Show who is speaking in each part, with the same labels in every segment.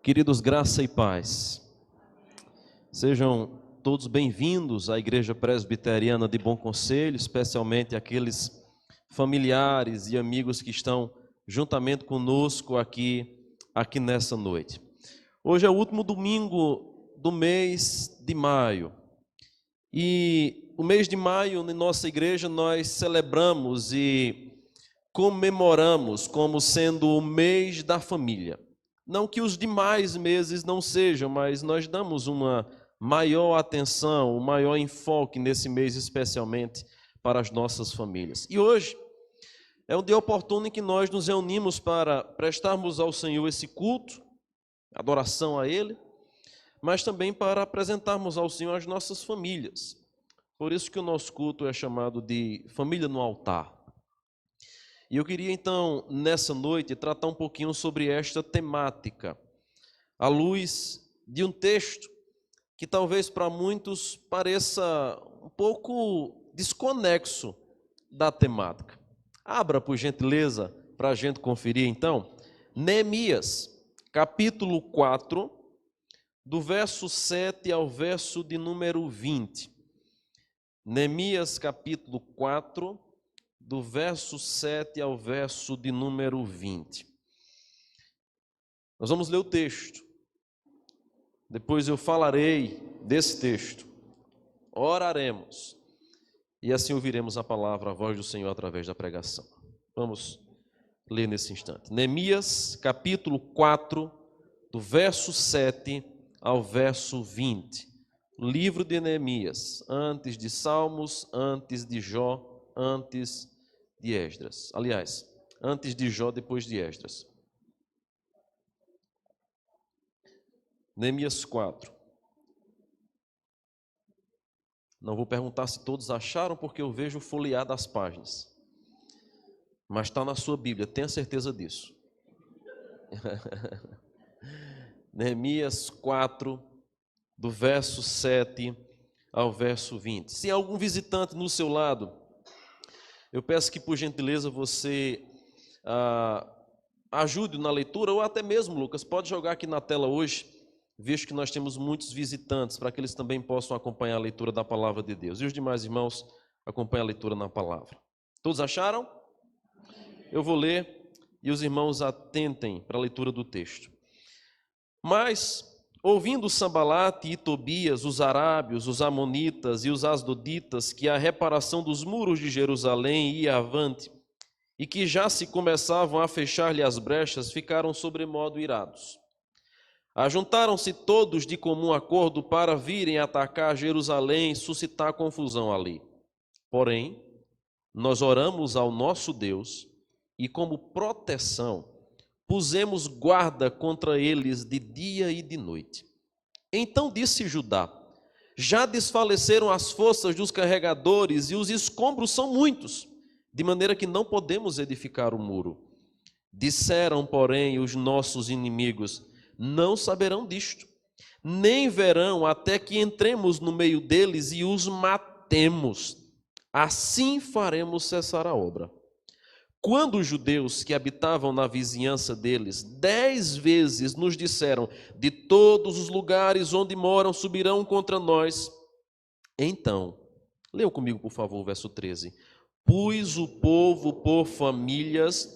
Speaker 1: Queridos, graça e paz. Sejam todos bem-vindos à Igreja Presbiteriana de Bom Conselho, especialmente aqueles familiares e amigos que estão juntamente conosco aqui nessa noite. Hoje é o último domingo do mês de maio. E o mês de maio, na nossa igreja, nós celebramos e comemoramos como sendo o mês da família. Não que os demais meses não sejam, mas nós damos uma maior atenção, um maior enfoque nesse mês, especialmente para as nossas famílias. E hoje é um dia oportuno em que nós nos reunimos para prestarmos ao Senhor esse culto, adoração a Ele, mas também para apresentarmos ao Senhor as nossas famílias. Por isso que o nosso culto é chamado de Família no Altar. E eu queria então, nessa noite, tratar um pouquinho sobre esta temática, à luz de um texto que talvez para muitos pareça um pouco desconexo da temática. Abra, por gentileza, para a gente conferir então, Neemias, capítulo 4, do verso 7 ao verso de número 20. Neemias, capítulo 4, do verso 7 ao verso de número 20. Nós vamos ler o texto. Depois eu falarei desse texto. Oraremos. E assim ouviremos a palavra, a voz do Senhor através da pregação. Vamos ler nesse instante. Neemias, capítulo 4, do verso 7 ao verso 20. Livro de Neemias, antes de Salmos, antes de Jó, antes de Esdras. Aliás, antes de Jó, depois de Esdras. Neemias 4. Não vou perguntar se todos acharam, porque eu vejo folheado as páginas. Mas está na sua Bíblia, tenha certeza disso. Neemias 4, do verso 7 ao verso 20. Se há algum visitante no seu lado, eu peço que, por gentileza, você ajude na leitura, ou até mesmo, Lucas, pode jogar aqui na tela hoje, visto que nós temos muitos visitantes, para que eles também possam acompanhar a leitura da palavra de Deus. E os demais irmãos acompanhem a leitura na palavra. Todos acharam? Eu vou ler e os irmãos atentem para a leitura do texto. Mas, ouvindo Sambalate e Tobias, os arábios, os amonitas e os asdoditas, que a reparação dos muros de Jerusalém ia avante, e que já se começavam a fechar-lhe as brechas, ficaram sobremodo irados. Ajuntaram-se todos de comum acordo para virem atacar Jerusalém e suscitar confusão ali. Porém, nós oramos ao nosso Deus e, como proteção, pusemos guarda contra eles de dia e de noite. Então disse Judá: já desfaleceram as forças dos carregadores e os escombros são muitos, de maneira que não podemos edificar o muro. Disseram, porém, os nossos inimigos: não saberão disto, nem verão até que entremos no meio deles e os matemos. Assim faremos cessar a obra. Quando os judeus que habitavam na vizinhança deles 10 vezes nos disseram: de todos os lugares onde moram subirão contra nós. Então, leiam comigo, por favor, o verso 13. Pus o povo por famílias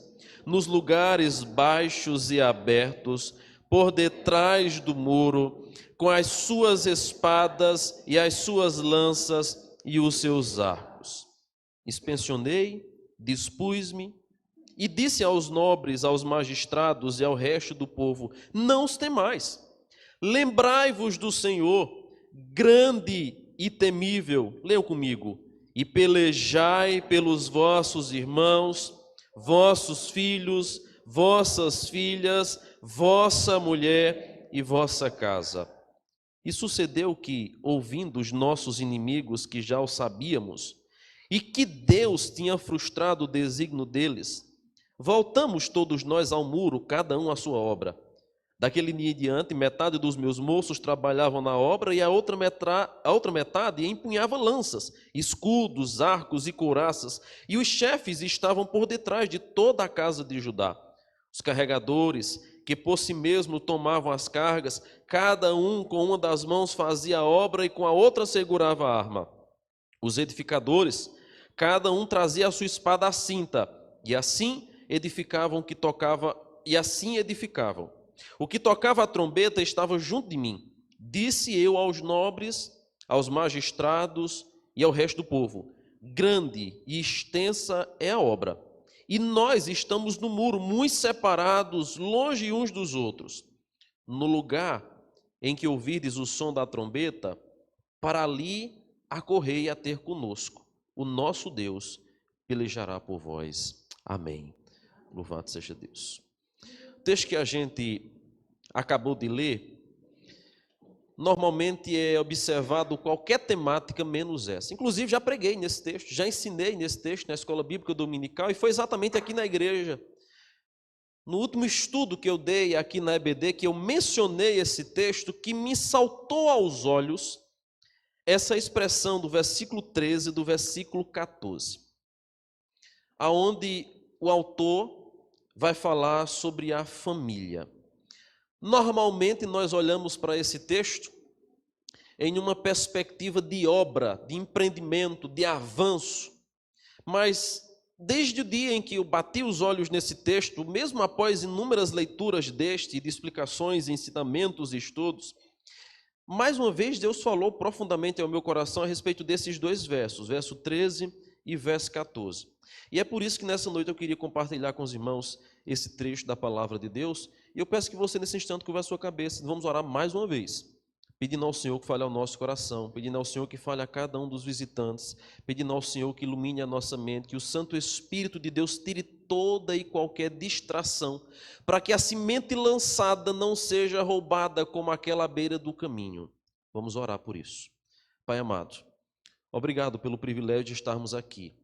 Speaker 1: nos lugares baixos e abertos, por detrás do muro, com as suas espadas e as suas lanças e os seus arcos. Inspecionei, dispus-me e disse aos nobres, aos magistrados e ao resto do povo: não os temais, lembrai-vos do Senhor, grande e temível, leiam comigo, e pelejai pelos vossos irmãos, vossos filhos, vossas filhas, vossa mulher e vossa casa. E sucedeu que, ouvindo os nossos inimigos, que já o sabíamos, e que Deus tinha frustrado o desígnio deles, voltamos todos nós ao muro, cada um à sua obra. Daquele dia em diante, metade dos meus moços trabalhavam na obra e a outra metade empunhava lanças, escudos, arcos e couraças, e os chefes estavam por detrás de toda a casa de Judá. Os carregadores que por si mesmo tomavam as cargas, cada um com uma das mãos fazia a obra e com a outra segurava a arma. Os edificadores, cada um trazia a sua espada à cinta, e assim edificavam o que tocava, e assim edificavam. O que tocava a trombeta estava junto de mim. Disse eu aos nobres, aos magistrados e ao resto do povo: grande e extensa é a obra, e nós estamos no muro, muito separados, longe uns dos outros. No lugar em que ouvirdes o som da trombeta, para ali acorrei a ter conosco. O nosso Deus pelejará por vós. Amém. Louvado seja Deus. O texto que a gente acabou de ler, normalmente é observado qualquer temática menos essa. Inclusive, já preguei nesse texto, já ensinei nesse texto na escola bíblica dominical, e foi exatamente aqui na igreja. No último estudo que eu dei aqui na EBD, que eu mencionei esse texto, que me saltou aos olhos essa expressão do versículo 13 do versículo 14, aonde o autor vai falar sobre a família. Normalmente nós olhamos para esse texto em uma perspectiva de obra, de empreendimento, de avanço, mas desde o dia em que eu bati os olhos nesse texto, mesmo após inúmeras leituras deste, de explicações, ensinamentos e estudos, mais uma vez Deus falou profundamente ao meu coração a respeito desses dois versos, verso 13 e verso 14. E é por isso que nessa noite eu queria compartilhar com os irmãos esse trecho da palavra de Deus, e eu peço que você nesse instante curva a sua cabeça, vamos orar mais uma vez, pedindo ao Senhor que fale ao nosso coração, pedindo ao Senhor que fale a cada um dos visitantes, pedindo ao Senhor que ilumine a nossa mente, que o Santo Espírito de Deus tire toda e qualquer distração, para que a semente lançada não seja roubada como aquela à beira do caminho. Vamos orar por isso. Pai amado, obrigado pelo privilégio de estarmos aqui,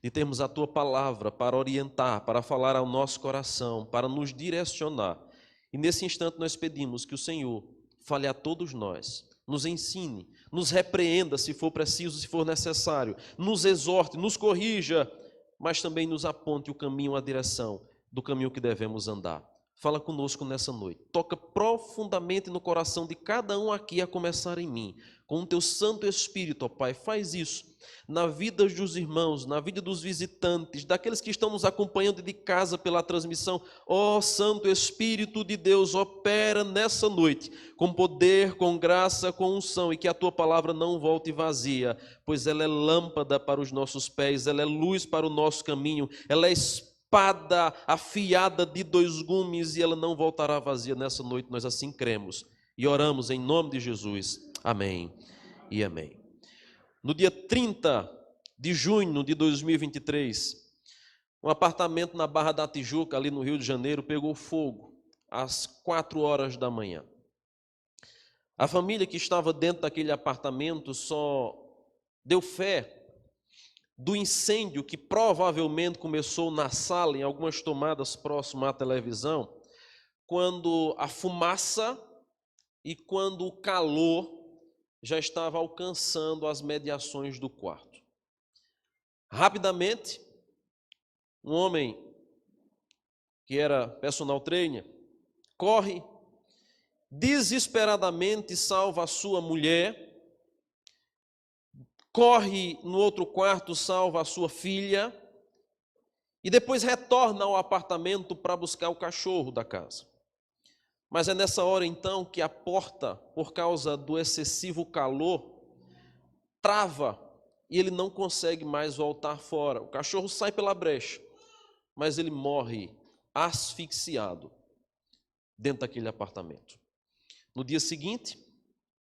Speaker 1: de termos a Tua palavra para orientar, para falar ao nosso coração, para nos direcionar. E nesse instante nós pedimos que o Senhor fale a todos nós, nos ensine, nos repreenda se for preciso, se for necessário, nos exorte, nos corrija, mas também nos aponte o caminho, a direção do caminho que devemos andar. Fala conosco nessa noite, toca profundamente no coração de cada um aqui, a começar em mim, com o Teu Santo Espírito, ó Pai, faz isso na vida dos irmãos, na vida dos visitantes, daqueles que estão nos acompanhando de casa pela transmissão. Ó Santo Espírito de Deus, opera nessa noite, com poder, com graça, com unção, e que a Tua palavra não volte vazia, pois ela é lâmpada para os nossos pés, ela é luz para o nosso caminho, ela é espada afiada de dois gumes, e ela não voltará vazia nessa noite, nós assim cremos e oramos em nome de Jesus. Amém e amém. No dia 30 de junho de 2023, um apartamento na Barra da Tijuca, ali no Rio de Janeiro, pegou fogo às 4 horas da manhã. A família que estava dentro daquele apartamento só deu fé do incêndio que provavelmente começou na sala, em algumas tomadas próximas à televisão, quando a fumaça e quando o calor já estava alcançando as mediações do quarto. Rapidamente, um homem que era personal trainer corre, desesperadamente salva a sua mulher, corre no outro quarto, salva a sua filha, e depois retorna ao apartamento para buscar o cachorro da casa. Mas é nessa hora então que a porta, por causa do excessivo calor, trava e ele não consegue mais voltar fora. O cachorro sai pela brecha, mas ele morre asfixiado dentro daquele apartamento. No dia seguinte,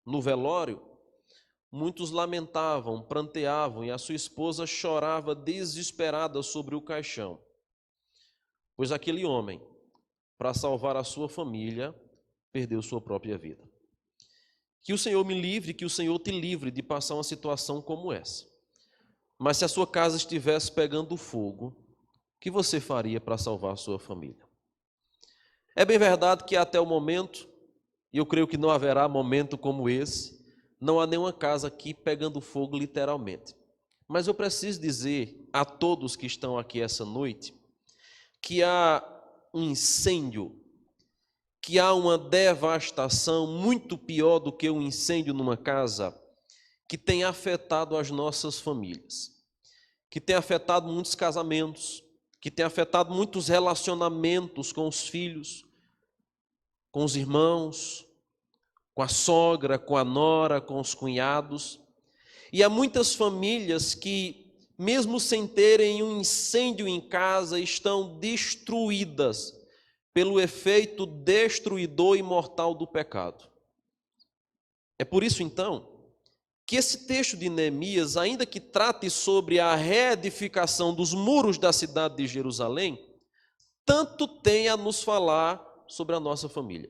Speaker 1: no velório, muitos lamentavam, pranteavam, e a sua esposa chorava desesperada sobre o caixão, pois aquele homem, para salvar a sua família, perdeu sua própria vida. Que o Senhor me livre, que o Senhor te livre de passar uma situação como essa. Mas se a sua casa estivesse pegando fogo, o que você faria para salvar a sua família? É bem verdade que até o momento, e eu creio que não haverá momento como esse, não há nenhuma casa aqui pegando fogo literalmente. Mas eu preciso dizer a todos que estão aqui essa noite que há um incêndio que há uma devastação muito pior do que um incêndio numa casa, que tem afetado as nossas famílias, que tem afetado muitos casamentos, que tem afetado muitos relacionamentos com os filhos, com os irmãos, com a sogra, com a nora, com os cunhados. E há muitas famílias que, mesmo sem terem um incêndio em casa, estão destruídas pelo efeito destruidor e mortal do pecado. É por isso, então, que esse texto de Neemias, ainda que trate sobre a reedificação dos muros da cidade de Jerusalém, tanto tem a nos falar sobre a nossa família.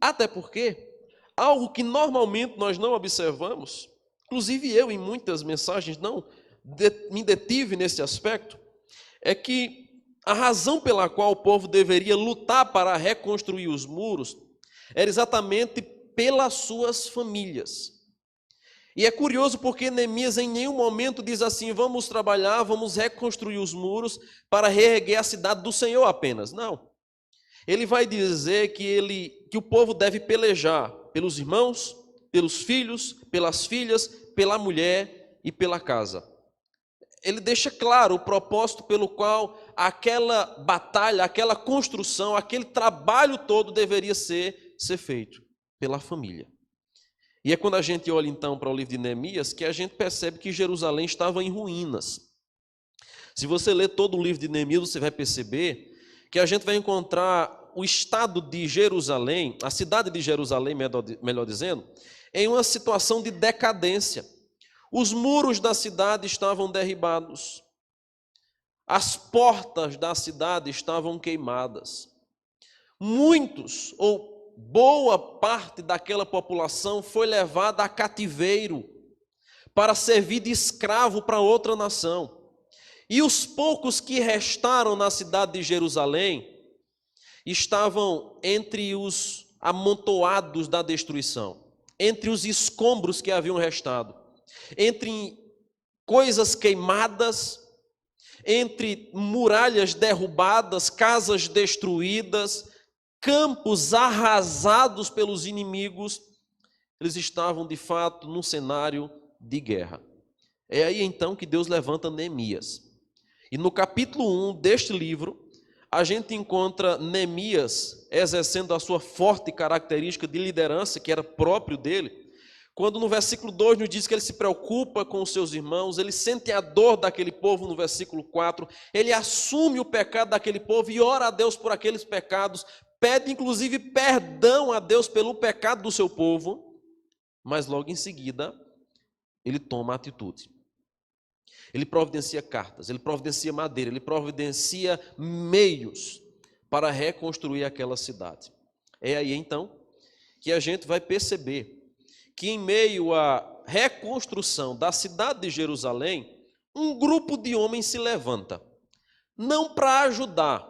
Speaker 1: Até porque, algo que normalmente nós não observamos, inclusive eu em muitas mensagens me detive nesse aspecto, é que a razão pela qual o povo deveria lutar para reconstruir os muros era exatamente pelas suas famílias. E é curioso porque Neemias em nenhum momento diz assim: vamos trabalhar, vamos reconstruir os muros para reerguer a cidade do Senhor apenas. Não. Ele vai dizer que o povo deve pelejar pelos irmãos, pelos filhos, pelas filhas, pela mulher e pela casa. Ele deixa claro o propósito pelo qual aquela batalha, aquela construção, aquele trabalho todo deveria ser feito pela família. E é quando a gente olha então para o livro de Neemias que a gente percebe que Jerusalém estava em ruínas. Se você ler todo o livro de Neemias, você vai perceber que a gente vai encontrar o estado de Jerusalém, a cidade de Jerusalém, melhor dizendo, em uma situação de decadência. Os muros da cidade estavam derribados. As portas da cidade estavam queimadas. Muitos, ou boa parte daquela população foi levada a cativeiro para servir de escravo para outra nação. E os poucos que restaram na cidade de Jerusalém estavam entre os amontoados da destruição, entre os escombros que haviam restado, entre coisas queimadas, entre muralhas derrubadas, casas destruídas, campos arrasados pelos inimigos. Eles estavam de fato num cenário de guerra. É aí então que Deus levanta Neemias. E no capítulo 1 deste livro, a gente encontra Neemias exercendo a sua forte característica de liderança, que era próprio dele, quando no versículo 2 nos diz que ele se preocupa com os seus irmãos, ele sente a dor daquele povo no versículo 4, ele assume o pecado daquele povo e ora a Deus por aqueles pecados, pede inclusive perdão a Deus pelo pecado do seu povo, mas logo em seguida ele toma atitude. Ele providencia cartas, ele providencia madeira, ele providencia meios para reconstruir aquela cidade. É aí então que a gente vai perceber que em meio à reconstrução da cidade de Jerusalém, um grupo de homens se levanta, não para ajudar,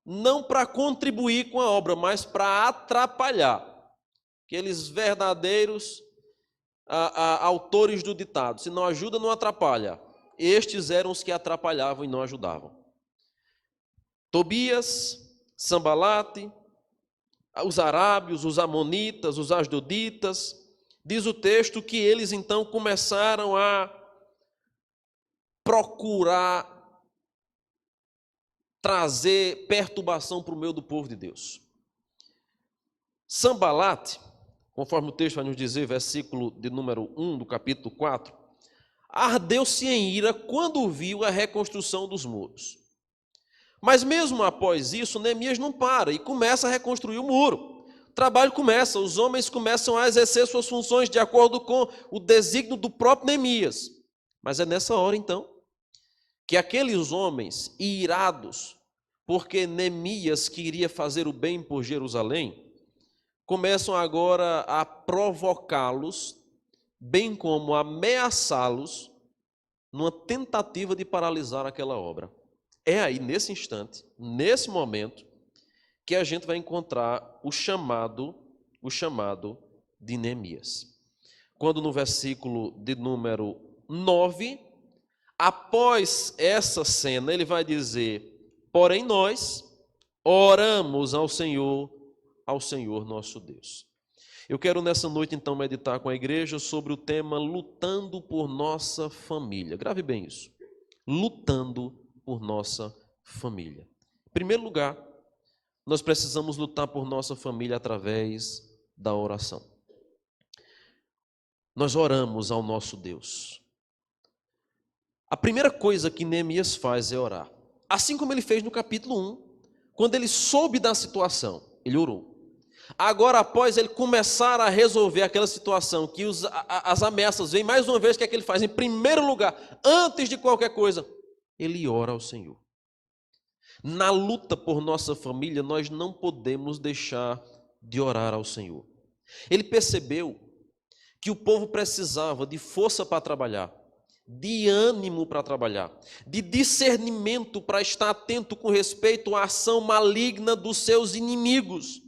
Speaker 1: não para contribuir com a obra, mas para atrapalhar. Aqueles verdadeiros autores do ditado: se não ajuda, não atrapalha. Estes eram os que atrapalhavam e não ajudavam. Tobias, Sambalate, os arábios, os amonitas, os asdoditas. Diz o texto que eles então começaram a procurar trazer perturbação para o meio do povo de Deus. Sambalate, conforme o texto vai nos dizer, versículo de número 1 do capítulo 4, ardeu-se em ira quando viu a reconstrução dos muros. Mas mesmo após isso, Neemias não para e começa a reconstruir o muro. O trabalho começa, os homens começam a exercer suas funções de acordo com o desígnio do próprio Neemias. Mas é nessa hora, então, que aqueles homens irados, porque Neemias queria fazer o bem por Jerusalém, começam agora a provocá-los, bem como ameaçá-los, numa tentativa de paralisar aquela obra. É aí, nesse instante, nesse momento, que a gente vai encontrar o chamado de Neemias. Quando no versículo de número 9, após essa cena, ele vai dizer: porém nós oramos ao Senhor ao Senhor nosso Deus. Eu quero nessa noite então meditar com a igreja sobre o tema lutando por nossa família. Grave bem isso. Lutando por nossa família. Em primeiro lugar, nós precisamos lutar por nossa família através da oração. Nós oramos ao nosso Deus. A primeira coisa que Neemias faz é orar. Assim como ele fez no capítulo 1, quando ele soube da situação, ele orou. Agora, após ele começar a resolver aquela situação, que as ameaças vêm mais uma vez, o que é que ele faz? Em primeiro lugar, antes de qualquer coisa, ele ora ao Senhor. Na luta por nossa família, nós não podemos deixar de orar ao Senhor. Ele percebeu que o povo precisava de força para trabalhar, de ânimo para trabalhar, de discernimento para estar atento com respeito à ação maligna dos seus inimigos.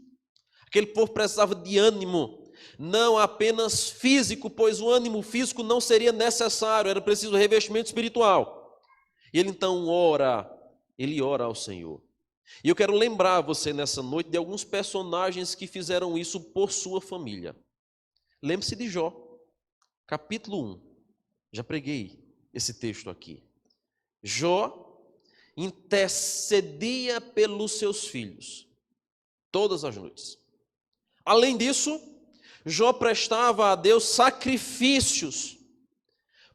Speaker 1: Aquele povo precisava de ânimo, não apenas físico, pois o ânimo físico não seria necessário, era preciso revestimento espiritual. E ele então ora, ele ora ao Senhor. E eu quero lembrar você nessa noite de alguns personagens que fizeram isso por sua família. Lembre-se de Jó, capítulo 1. Já preguei esse texto aqui. Jó intercedia pelos seus filhos todas as noites. Além disso, Jó prestava a Deus sacrifícios,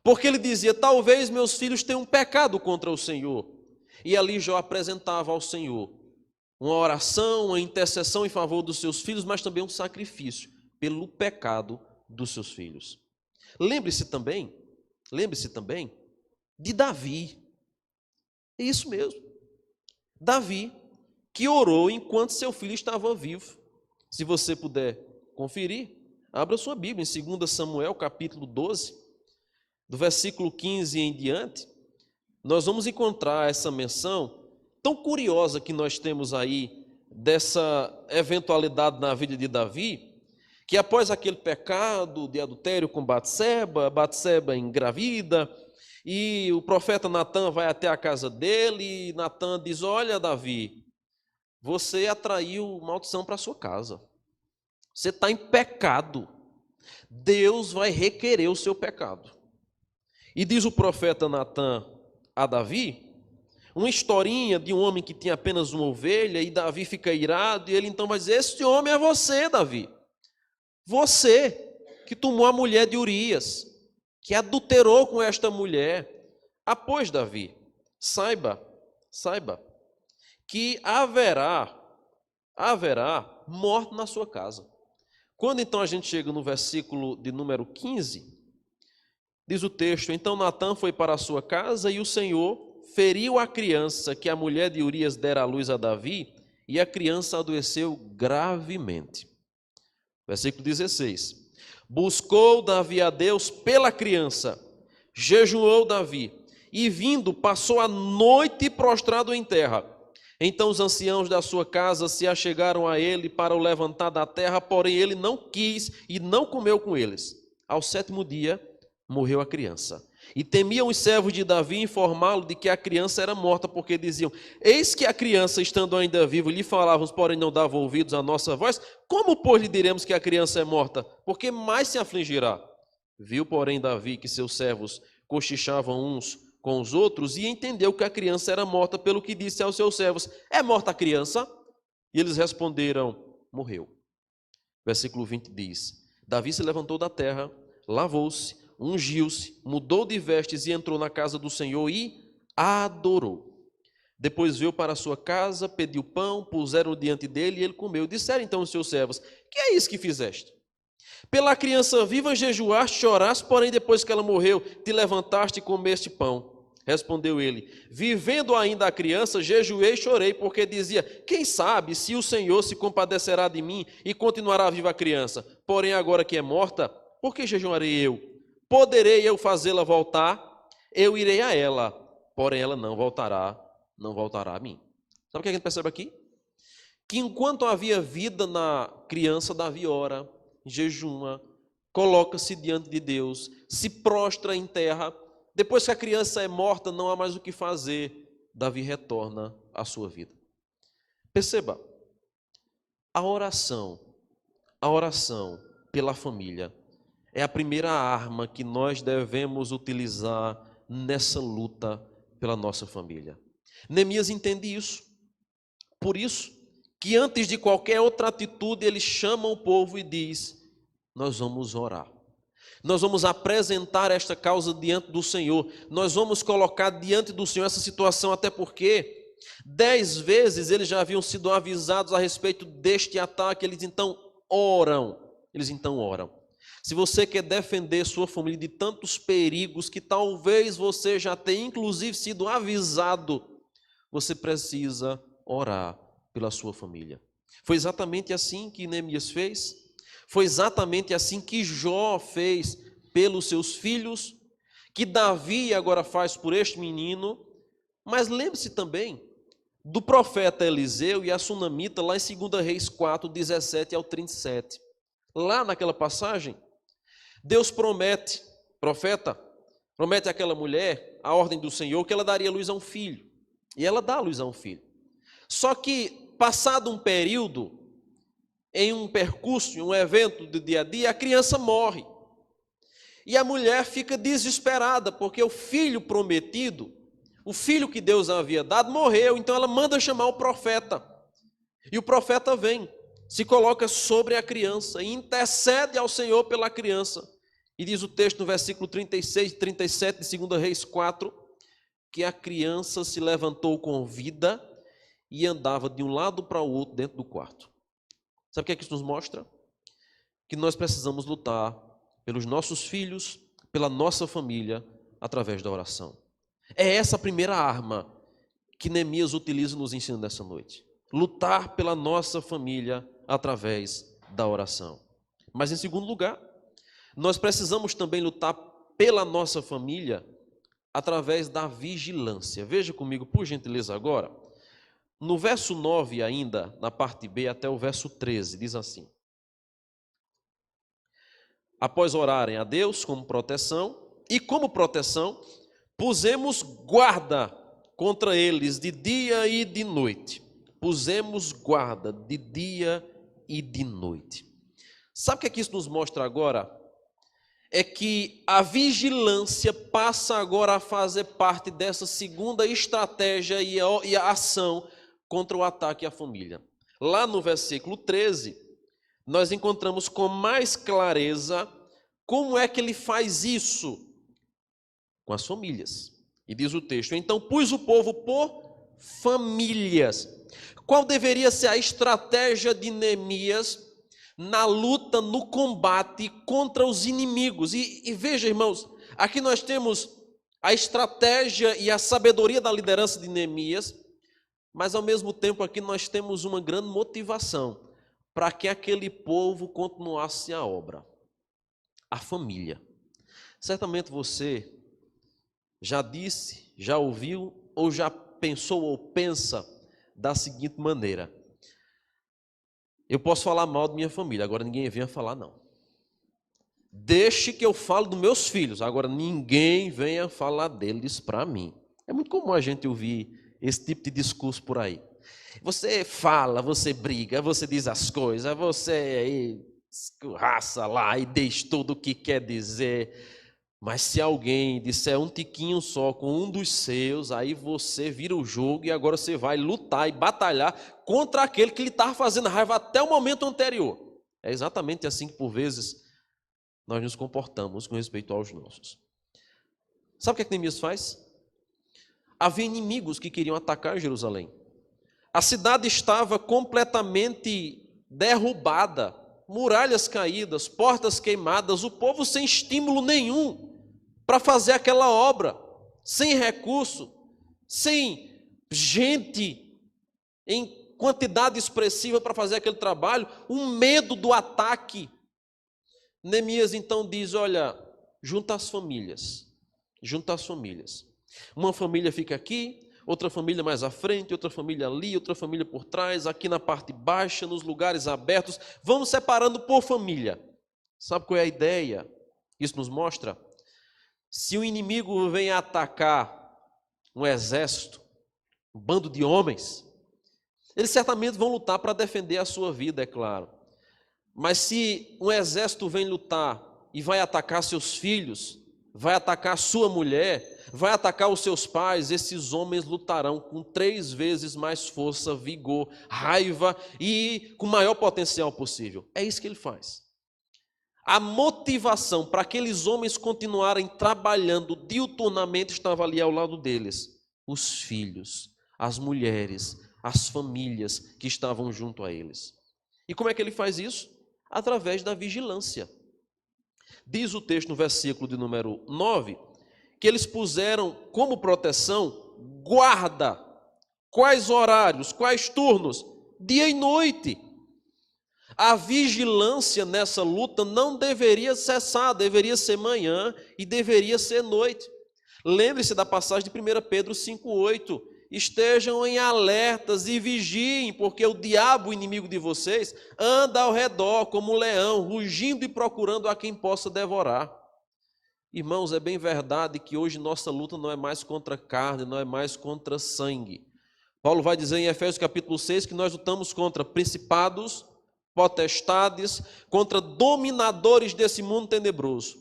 Speaker 1: porque ele dizia: talvez meus filhos tenham pecado contra o Senhor. E ali Jó apresentava ao Senhor uma oração, uma intercessão em favor dos seus filhos, mas também um sacrifício pelo pecado dos seus filhos. Lembre-se também de Davi. É isso mesmo. Davi, que orou enquanto seu filho estava vivo. Se você puder conferir, abra sua Bíblia em 2 Samuel, capítulo 12, do versículo 15 em diante, nós vamos encontrar essa menção tão curiosa que nós temos aí dessa eventualidade na vida de Davi, que após aquele pecado de adultério com Batseba engravida, e o profeta Natã vai até a casa dele, e Natã diz: olha, Davi, você atraiu maldição para a sua casa. Você está em pecado. Deus vai requerer o seu pecado. E diz o profeta Natã a Davi, uma historinha de um homem que tinha apenas uma ovelha, e Davi fica irado, e ele então vai dizer: este homem é você, Davi. Você que tomou a mulher de Urias, que adulterou com esta mulher. Após Davi, saiba que haverá morte na sua casa. Quando então a gente chega no versículo de número 15, diz o texto: então Natã foi para a sua casa e o Senhor feriu a criança que a mulher de Urias dera à luz a Davi, e a criança adoeceu gravemente. Versículo 16. Buscou Davi a Deus pela criança, jejuou Davi, e vindo passou a noite prostrado em terra. Então os anciãos da sua casa se achegaram a ele para o levantar da terra, porém ele não quis e não comeu com eles. Ao 7º dia morreu a criança. E temiam os servos de Davi informá-lo de que a criança era morta, porque diziam: eis que a criança, estando ainda viva, lhe falávamos, porém não dava ouvidos à nossa voz. Como, pois, lhe diremos que a criança é morta? Porque mais se afligirá. Viu, porém, Davi que seus servos cochichavam uns com os outros, e entendeu que a criança era morta, pelo que disse aos seus servos: é morta a criança? E eles responderam: morreu. Versículo 20 diz: Davi se levantou da terra, lavou-se, ungiu-se, mudou de vestes e entrou na casa do Senhor e adorou. Depois veio para a sua casa, pediu pão, puseram diante dele e ele comeu. Disseram então os seus servos: que é isso que fizeste? Pela criança viva jejuaste, choraste, porém depois que ela morreu, te levantaste e comeste pão. Respondeu ele: vivendo ainda a criança, jejuei e chorei, porque dizia: quem sabe se o Senhor se compadecerá de mim e continuará viva a criança? Porém agora que é morta, por que jejuarei eu? Poderei eu fazê-la voltar? Eu irei a ela, porém ela não voltará a mim. Sabe o que a gente percebe aqui? Que enquanto havia vida na criança, Davi ora, jejuma, coloca-se diante de Deus, se prostra em terra. Depois que a criança é morta, não há mais o que fazer. Davi retorna à sua vida. Perceba, A oração, a oração pela família é a primeira arma que nós devemos utilizar nessa luta pela nossa família. Neemias entende isso. Por isso que antes de qualquer outra atitude, ele chama o povo e diz: nós vamos orar. Nós vamos apresentar esta causa diante do Senhor. Nós vamos colocar diante do Senhor essa situação, até porque 10 vezes eles já haviam sido avisados a respeito deste ataque. Eles então oram. Se você quer defender sua família de tantos perigos que talvez você já tenha inclusive sido avisado, você precisa orar pela sua família. Foi exatamente assim que Neemias fez. Foi exatamente assim que Jó fez pelos seus filhos, que Davi agora faz por este menino. Mas lembre-se também do profeta Eliseu e a sunamita lá em 2 Reis 4, 17 ao 37. Lá naquela passagem, Deus promete, profeta, promete àquela mulher, a ordem do Senhor, que ela daria luz a um filho. E ela dá luz a um filho. Só que, passado um período, em um percurso, em um evento do dia a dia, a criança morre. E a mulher fica desesperada, porque o filho prometido, o filho que Deus havia dado, morreu. Então ela manda chamar o profeta. E o profeta vem, se coloca sobre a criança e intercede ao Senhor pela criança. E diz o texto no versículo 36 e 37 de 2 Reis 4, que a criança se levantou com vida e andava de um lado para o outro dentro do quarto. Sabe o que é que isso nos mostra? Que nós precisamos lutar pelos nossos filhos, pela nossa família, através da oração. É essa a primeira arma que Neemias utiliza nos ensina dessa noite. Lutar pela nossa família através da oração. Mas em segundo lugar, nós precisamos também lutar pela nossa família através da vigilância. Veja comigo, por gentileza, agora. No verso 9 ainda, na parte B, até o verso 13, diz assim: após orarem a Deus como proteção, e como proteção, pusemos guarda contra eles de dia e de noite. Pusemos guarda de dia e de noite. Sabe o que é que isso nos mostra agora? É que a vigilância passa agora a fazer parte dessa segunda estratégia e a ação contra o ataque à família. Lá no versículo 13, nós encontramos com mais clareza como é que ele faz isso com as famílias. E diz o texto: então pus o povo por famílias. Qual deveria ser a estratégia de Neemias na luta, no combate contra os inimigos? E veja, irmãos, aqui nós temos a estratégia e a sabedoria da liderança de Neemias, mas ao mesmo tempo aqui nós temos uma grande motivação para que aquele povo continuasse a obra. A família. Certamente você já disse, já ouviu ou já pensou ou pensa da seguinte maneira: eu posso falar mal de minha família, agora ninguém venha falar não. Deixe que eu falo dos meus filhos, agora ninguém venha falar deles para mim. É muito comum a gente ouvir esse tipo de discurso por aí. Você fala, você briga, você diz as coisas, você escorraça lá e diz tudo o que quer dizer. Mas se alguém disser um tiquinho só com um dos seus, aí você vira o jogo e agora você vai lutar e batalhar contra aquele que lhe estava fazendo raiva até o momento anterior. É exatamente assim que, por vezes, nós nos comportamos com respeito aos nossos. Sabe o que Neemias faz? Havia inimigos que queriam atacar Jerusalém. A cidade estava completamente derrubada, muralhas caídas, portas queimadas, o povo sem estímulo nenhum para fazer aquela obra, sem recurso, sem gente em quantidade expressiva para fazer aquele trabalho, um medo do ataque. Neemias então diz: olha, junta as famílias. Uma família fica aqui, outra família mais à frente, outra família ali, outra família por trás, aqui na parte baixa, nos lugares abertos. Vamos separando por família. Sabe qual é a ideia? Isso nos mostra: se o inimigo vem atacar um exército, um bando de homens, Eles certamente vão lutar para defender a sua vida, é claro. Mas se um exército vem lutar e vai atacar seus filhos, vai atacar sua mulher, vai atacar os seus pais, esses homens lutarão com 3 vezes mais força, vigor, raiva e com o maior potencial possível. É isso que ele faz. A motivação para aqueles homens continuarem trabalhando diuturnamente estava ali ao lado deles. Os filhos, as mulheres, as famílias que estavam junto a eles. E como é que ele faz isso? Através da vigilância. Diz o texto no versículo de número 9, que eles puseram como proteção guarda. Quais horários, quais turnos? Dia e noite. A vigilância nessa luta não deveria cessar, deveria ser manhã e deveria ser noite. Lembre-se da passagem de 1 Pedro 5,8. Estejam em alertas e vigiem, porque o diabo, o inimigo de vocês, anda ao redor como um leão, rugindo e procurando a quem possa devorar. Irmãos, é bem verdade que hoje nossa luta não é mais contra carne, não é mais contra sangue. Paulo vai dizer em Efésios capítulo 6 que nós lutamos contra principados, potestades, contra dominadores desse mundo tenebroso.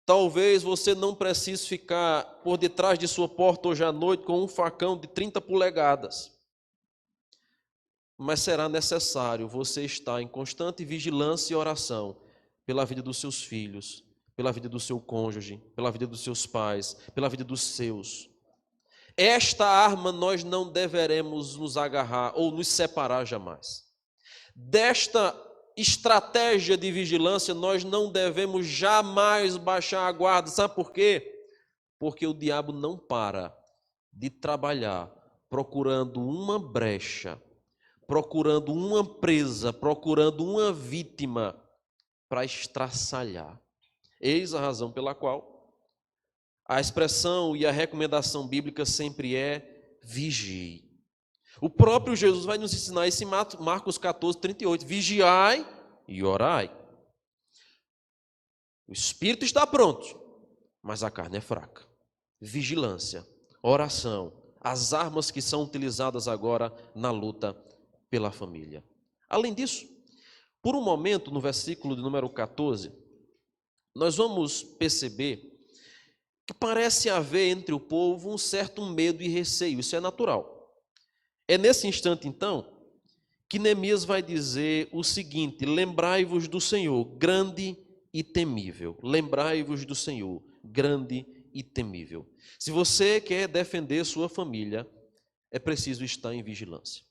Speaker 1: Talvez você não precise ficar por detrás de sua porta hoje à noite com um facão de 30 polegadas. Mas será necessário você estar em constante vigilância e oração pela vida dos seus filhos, pela vida do seu cônjuge, pela vida dos seus pais, pela vida dos seus. Esta arma nós não deveremos nos agarrar ou nos separar jamais. Desta estratégia de vigilância, nós não devemos jamais baixar a guarda. Sabe por quê? Porque o diabo não para de trabalhar procurando uma brecha, procurando uma presa, procurando uma vítima para estraçalhar. Eis a razão pela qual a expressão e a recomendação bíblica sempre é vigie. O próprio Jesus vai nos ensinar isso em Marcos 14, 38. Vigiai e orai. O espírito está pronto, mas a carne é fraca. Vigilância, oração, as armas que são utilizadas agora na luta pela família. Além disso, por um momento, no versículo de número 14, nós vamos perceber que parece haver entre o povo um certo medo e receio. Isso é natural. É nesse instante, então, que Neemias vai dizer o seguinte: lembrai-vos do Senhor, grande e temível. Lembrai-vos do Senhor, grande e temível. Se você quer defender sua família, é preciso estar em vigilância.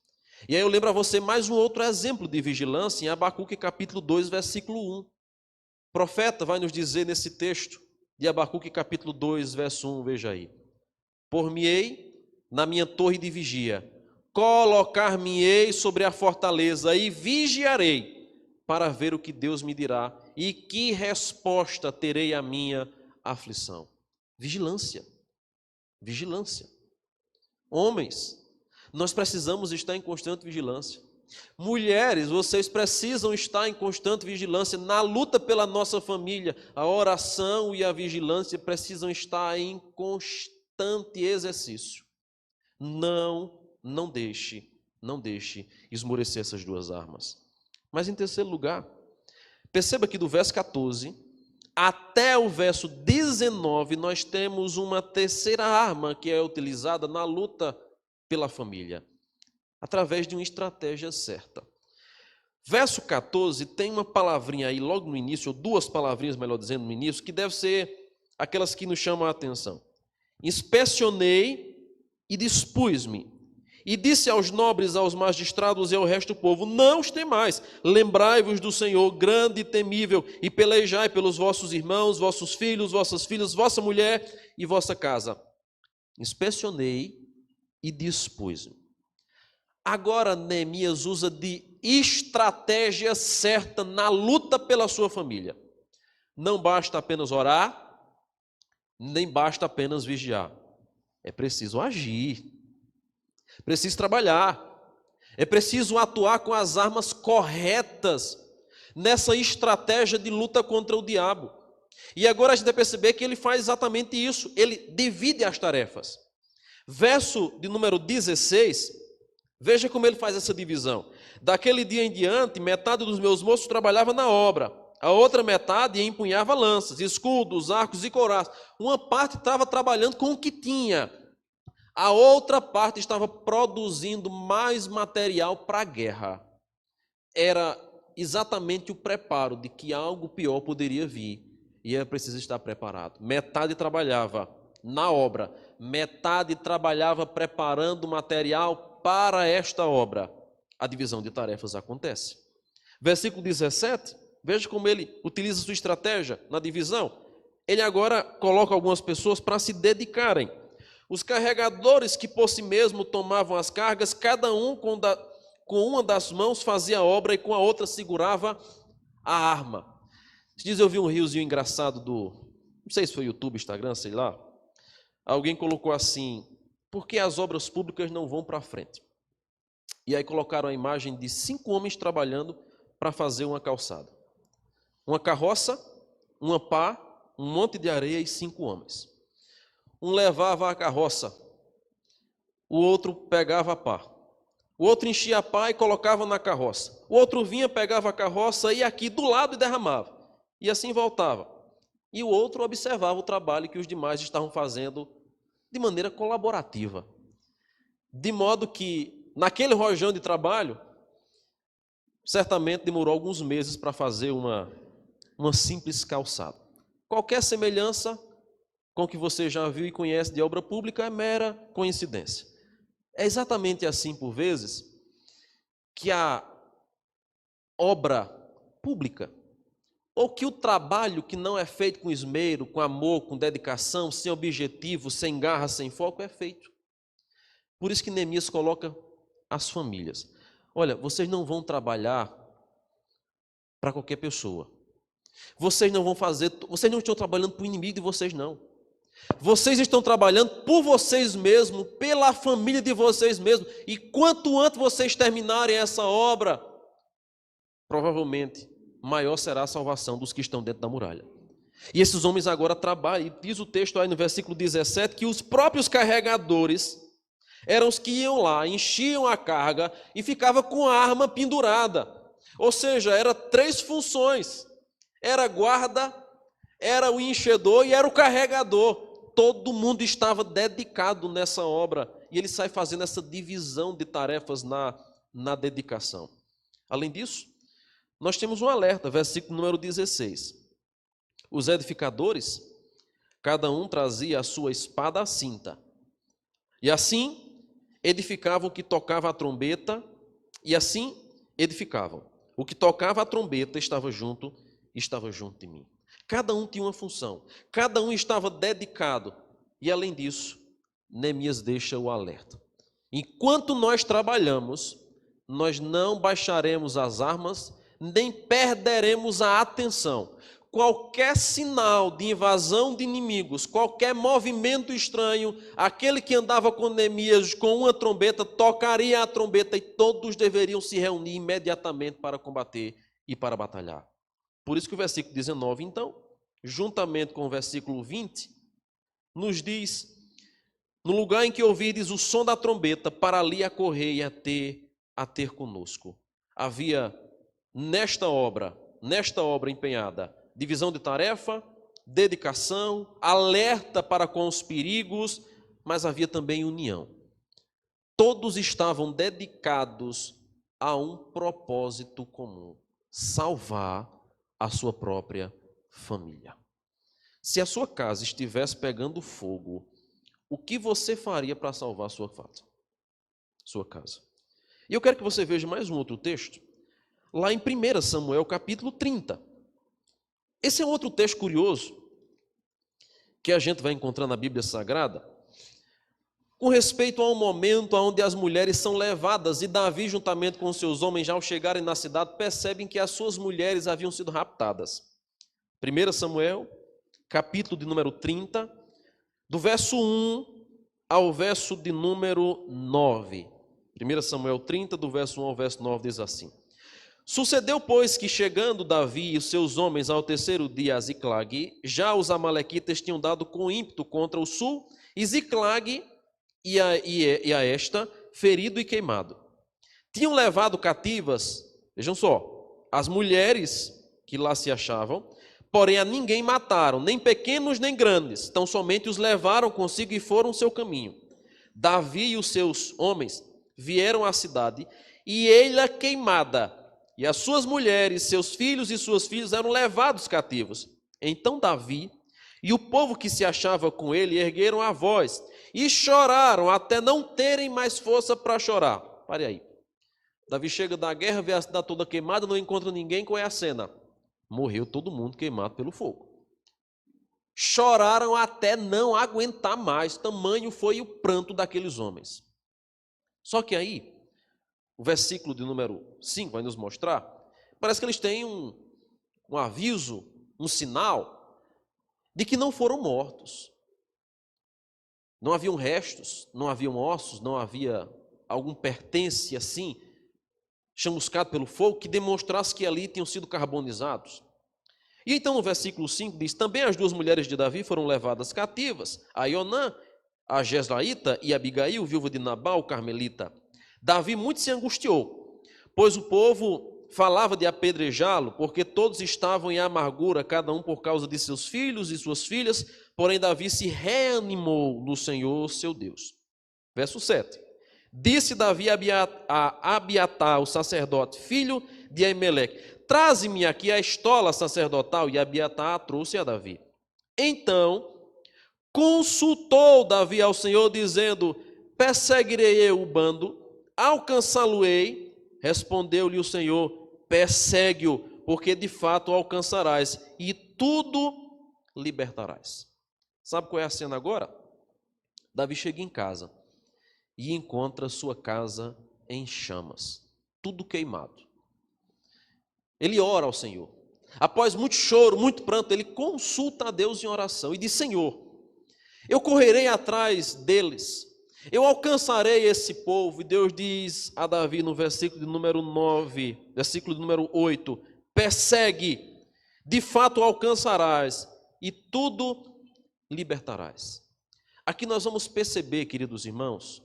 Speaker 1: E aí eu lembro a você mais um outro exemplo de vigilância em Abacuque capítulo 2, versículo 1. O profeta vai nos dizer nesse texto de Abacuque capítulo 2, verso 1, veja aí. Por-me-ei na minha torre de vigia, colocar-me-ei sobre a fortaleza e vigiarei para ver o que Deus me dirá e que resposta terei à minha aflição. Vigilância. Vigilância. Homens, nós precisamos estar em constante vigilância. Mulheres, vocês precisam estar em constante vigilância na luta pela nossa família. A oração e a vigilância precisam estar em constante exercício. Não deixe esmorecer essas duas armas. Mas em terceiro lugar, perceba que do verso 14 até o verso 19, nós temos uma terceira arma que é utilizada na luta pela família, através de uma estratégia certa. Verso 14 tem uma palavrinha aí logo no início, ou duas palavrinhas, melhor dizendo, no início, que deve ser aquelas que nos chamam a atenção. Inspecionei e dispus-me, e disse aos nobres, aos magistrados e ao resto do povo: não os temais, lembrai-vos do Senhor, grande e temível, e pelejai pelos vossos irmãos, vossos filhos, vossas filhas, vossa mulher e vossa casa. Inspecionei e dispus-me. Agora Neemias usa de estratégia certa na luta pela sua família. Não basta apenas orar, nem basta apenas vigiar. É preciso agir, preciso trabalhar, é preciso atuar com as armas corretas nessa estratégia de luta contra o diabo. E agora a gente vai perceber que ele faz exatamente isso, ele divide as tarefas. Verso de número 16, Veja como ele faz essa divisão. Daquele dia em diante, metade dos meus moços trabalhava na obra, a outra metade empunhava lanças, escudos, arcos e couraças. Uma parte estava trabalhando com o que tinha, a outra parte estava produzindo mais material para a guerra. Era exatamente o preparo de que algo pior poderia vir e era preciso estar preparado. Metade trabalhava na obra, metade trabalhava preparando material para esta obra. A divisão de tarefas acontece. Versículo 17, veja como ele utiliza sua estratégia na divisão. Ele agora coloca algumas pessoas para se dedicarem. Os carregadores que por si mesmo tomavam as cargas, cada um com uma das mãos fazia a obra e com a outra segurava a arma. Esses dias eu vi um riozinho engraçado não sei se foi YouTube, Instagram, sei lá. Alguém colocou assim: por que as obras públicas não vão para frente? E aí colocaram a imagem de 5 homens trabalhando para fazer uma calçada. Uma carroça, uma pá, um monte de areia e 5 homens. Um levava a carroça, o outro pegava a pá. O outro enchia a pá e colocava na carroça. O outro vinha, pegava a carroça e ia aqui do lado e derramava. E assim voltava. E o outro observava o trabalho que os demais estavam fazendo de maneira colaborativa. De modo que, naquele rojão de trabalho, certamente demorou alguns meses para fazer uma simples calçada. Qualquer semelhança com o que você já viu e conhece de obra pública é mera coincidência. É exatamente assim, por vezes, que a obra pública, ou que o trabalho que não é feito com esmero, com amor, com dedicação, sem objetivo, sem garra, sem foco, é feito. Por isso que Neemias coloca as famílias. Olha, vocês não vão trabalhar para qualquer pessoa. Vocês não estão trabalhando para o inimigo de vocês, não. Vocês estão trabalhando por vocês mesmos, pela família de vocês mesmos. E quanto antes vocês terminarem essa obra, provavelmente maior será a salvação dos que estão dentro da muralha. E esses homens agora trabalham. E diz o texto aí no versículo 17 que os próprios carregadores eram os que iam lá, enchiam a carga e ficavam com a arma pendurada. Ou seja, eram 3 funções. Era guarda, era o enchedor e era o carregador. Todo mundo estava dedicado nessa obra. E ele sai fazendo essa divisão de tarefas na dedicação. Além disso, nós temos um alerta, versículo número 16. Os edificadores, cada um trazia a sua espada à cinta. E assim edificavam o que tocava a trombeta, e assim edificavam. O que tocava a trombeta estava junto de mim. Cada um tinha uma função, cada um estava dedicado. E além disso, Neemias deixa o alerta. Enquanto nós trabalhamos, nós não baixaremos as armas, nem perderemos a atenção. Qualquer sinal de invasão de inimigos, qualquer movimento estranho, aquele que andava com Neemias com uma trombeta, tocaria a trombeta e todos deveriam se reunir imediatamente para combater e para batalhar. Por isso que o versículo 19, então, juntamente com o versículo 20, nos diz: no lugar em que ouvirdes o som da trombeta, para ali a correr e a ter conosco. Havia nesta obra empenhada, divisão de tarefa, dedicação, alerta para com os perigos, mas havia também união. Todos estavam dedicados a um propósito comum: salvar a sua própria família. Se a sua casa estivesse pegando fogo, o que você faria para salvar a sua casa? E eu quero que você veja mais um outro texto, lá em 1 Samuel, capítulo 30. Esse é outro texto curioso que a gente vai encontrar na Bíblia Sagrada, com respeito a um momento onde as mulheres são levadas, e Davi, juntamente com seus homens, já ao chegarem na cidade, percebem que as suas mulheres haviam sido raptadas. 1 Samuel, capítulo de número 30, do verso 1 ao verso de número 9. 1 Samuel 30, do verso 1 ao verso 9, diz assim: Sucedeu, pois, que chegando Davi e os seus homens ao 3º dia a Ziclag, já os amalequitas tinham dado com ímpeto contra o sul, e Ziclag e a esta ferido e queimado. tinham levado cativas, vejam só, as mulheres que lá se achavam, porém a ninguém mataram, nem pequenos nem grandes, tão somente os levaram consigo e foram seu caminho. Davi e os seus homens vieram à cidade, e ela queimada, e as suas mulheres, seus filhos e suas filhas eram levados cativos. Então Davi e o povo que se achava com ele ergueram a voz e choraram até não terem mais força para chorar. Pare aí. Davi chega da guerra, vê a cidade toda queimada, não encontra ninguém, qual é a cena? Morreu todo mundo queimado pelo fogo. Choraram até não aguentar mais, tamanho foi o pranto daqueles homens. Só que aí, o versículo de número 5 vai nos mostrar, parece que eles têm um aviso, um sinal, de que não foram mortos. Não haviam restos, não haviam ossos, não havia algum pertence assim, chamuscado pelo fogo, que demonstrasse que ali tinham sido carbonizados. E então no versículo 5 diz, também as duas mulheres de Davi foram levadas cativas, a Ionã, a Jezraíta, e Abigail, viúva de Nabal, o carmelita. Davi muito se angustiou, pois o povo falava de apedrejá-lo, porque todos estavam em amargura, cada um por causa de seus filhos e suas filhas, porém Davi se reanimou no Senhor, seu Deus. Verso 7. Disse Davi a Abiatar, o sacerdote, filho de Aimeleque, traze-me aqui a estola sacerdotal, e Abiatar a trouxe a Davi. Então consultou Davi ao Senhor, dizendo, perseguirei eu o bando, alcançá-lo-ei. Respondeu-lhe o Senhor, persegue-o, porque de fato o alcançarás, e tudo libertarás. Sabe qual é a cena agora? Davi chega em casa e encontra sua casa em chamas, tudo queimado. Ele ora ao Senhor. Após muito choro, muito pranto, ele consulta a Deus em oração e diz, Senhor, eu correrei atrás deles, eu alcançarei esse povo. E Deus diz a Davi no versículo de número 9, versículo de número 8, persegue, de fato alcançarás, e tudo libertarás. Aqui nós vamos perceber, queridos irmãos,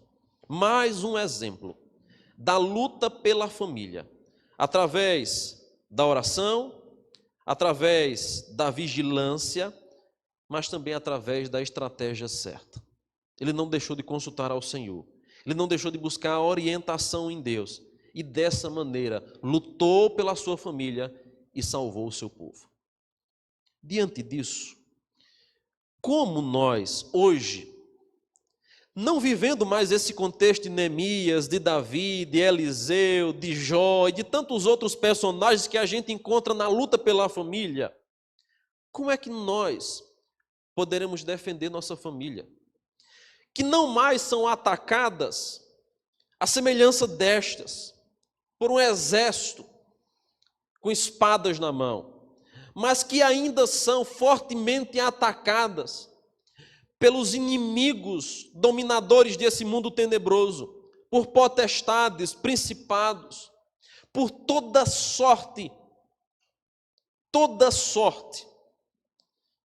Speaker 1: mais um exemplo da luta pela família, através da oração, através da vigilância, mas também através da estratégia certa. Ele não deixou de consultar ao Senhor, ele não deixou de buscar a orientação em Deus, e dessa maneira lutou pela sua família e salvou o seu povo. Diante disso, como nós, hoje, não vivendo mais esse contexto de Neemias, de Davi, de Eliseu, de Jó e de tantos outros personagens que a gente encontra na luta pela família, como é que nós poderemos defender nossa família? Que não mais são atacadas, à semelhança destas, por um exército com espadas na mão, mas que ainda são fortemente atacadas pelos inimigos dominadores desse mundo tenebroso, por potestades, principados, por toda sorte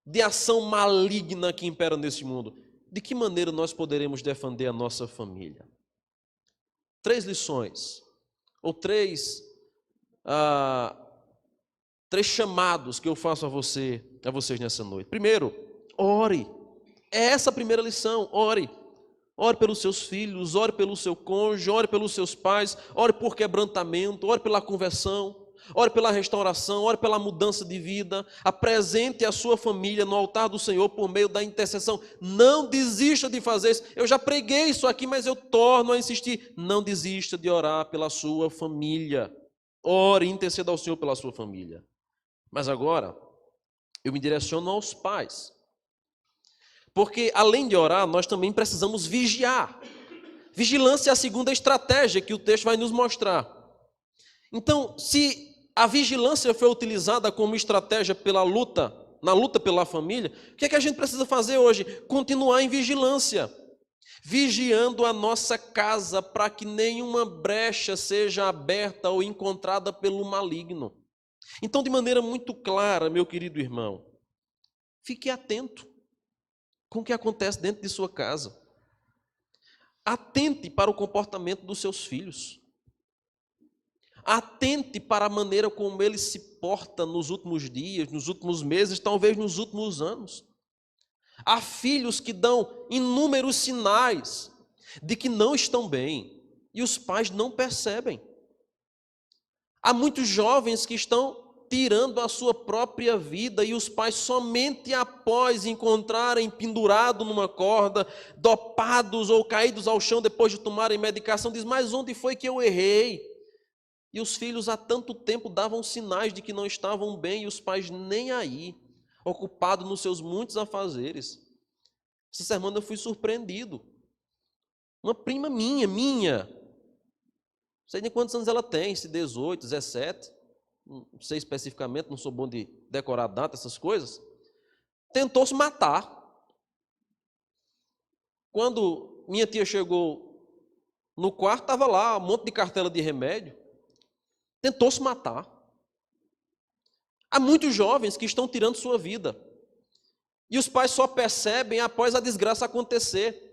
Speaker 1: de ação maligna que impera nesse mundo. De que maneira nós poderemos defender a nossa família? 3 lições, ou três chamados que eu faço a vocês nessa noite. Primeiro, ore. É essa a primeira lição, ore. Ore pelos seus filhos, ore pelo seu cônjuge, ore pelos seus pais, ore por quebrantamento, ore pela conversão, ore pela restauração, ore pela mudança de vida. Apresente a sua família no altar do Senhor por meio da intercessão. Não desista de fazer isso. Eu já preguei isso aqui, mas eu torno a insistir. Não desista de orar pela sua família. Ore e interceda ao Senhor pela sua família. Mas agora, eu me direciono aos pais. Porque, além de orar, nós também precisamos vigiar. Vigilância é a segunda estratégia que o texto vai nos mostrar. Então, se a vigilância foi utilizada como estratégia na luta pela família, o que é que a gente precisa fazer hoje? Continuar em vigilância. Vigiando a nossa casa para que nenhuma brecha seja aberta ou encontrada pelo maligno. Então, de maneira muito clara, meu querido irmão, fique atento com o que acontece dentro de sua casa. Atente para o comportamento dos seus filhos. Atente para a maneira como ele se porta nos últimos dias, nos últimos meses, talvez nos últimos anos. Há filhos que dão inúmeros sinais de que não estão bem e os pais não percebem. Há muitos jovens que estão tirando a sua própria vida e os pais somente após encontrarem pendurado numa corda, dopados ou caídos ao chão depois de tomarem medicação, diz: mas onde foi que eu errei? E os filhos há tanto tempo davam sinais de que não estavam bem e os pais nem aí, ocupados nos seus muitos afazeres. Essa semana eu fui surpreendido. Uma prima minha, não sei nem quantos anos ela tem, se 18, 17, não sei especificamente, não sou bom de decorar data, essas coisas, tentou se matar. Quando minha tia chegou no quarto, estava lá um monte de cartela de remédio, tentou se matar. Há muitos jovens que estão tirando sua vida, e os pais só percebem após a desgraça acontecer,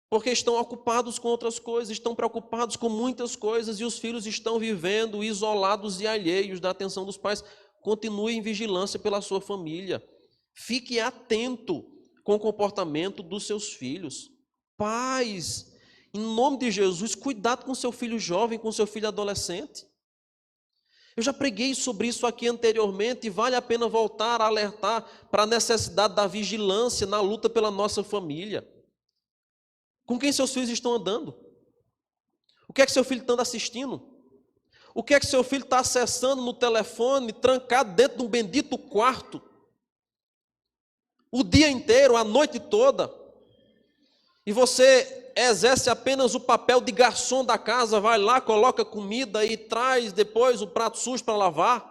Speaker 1: porque estão ocupados com outras coisas, estão preocupados com muitas coisas, e os filhos estão vivendo isolados e alheios da atenção dos pais. Continue em vigilância pela sua família. Fique atento com o comportamento dos seus filhos. Pais, em nome de Jesus, cuidado com seu filho jovem, com seu filho adolescente. Eu já preguei sobre isso aqui anteriormente e vale a pena voltar a alertar para a necessidade da vigilância na luta pela nossa família. Com quem seus filhos estão andando? O que é que seu filho está assistindo? O que é que seu filho está acessando no telefone, trancado dentro de um bendito quarto? O dia inteiro, a noite toda. E você exerce apenas o papel de garçom da casa, vai lá, coloca comida e traz depois o prato sujo para lavar.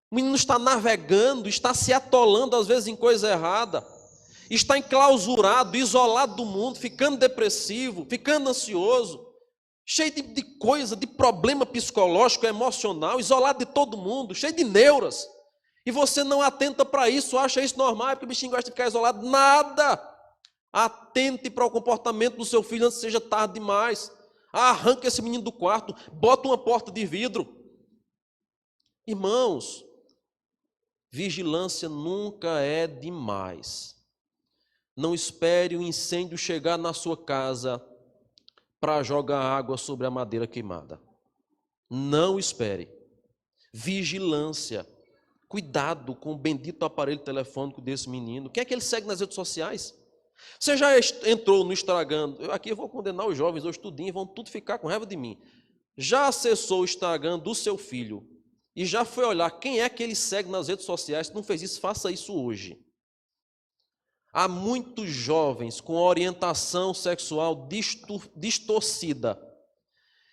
Speaker 1: O menino está navegando, está se atolando às vezes em coisa errada. Está enclausurado, isolado do mundo, ficando depressivo, ficando ansioso, cheio de coisa, de problema psicológico, emocional, isolado de todo mundo, cheio de neuras. E você não atenta para isso, acha isso normal, porque o bichinho gosta de ficar isolado. Nada! Atente para o comportamento do seu filho antes que seja tarde demais. Arranca esse menino do quarto, bota uma porta de vidro. Irmãos, vigilância nunca é demais. Não espere o incêndio chegar na sua casa para jogar água sobre a madeira queimada. Não espere. Vigilância. Cuidado com o bendito aparelho telefônico desse menino. Quem é que ele segue nas redes sociais? Você já entrou no Instagram? Aqui eu vou condenar os jovens, hoje tudinho, vão tudo ficar com raiva de mim. Já acessou o Instagram do seu filho e já foi olhar quem é que ele segue nas redes sociais? Se não fez isso, faça isso hoje. Há muitos jovens com orientação sexual distorcida.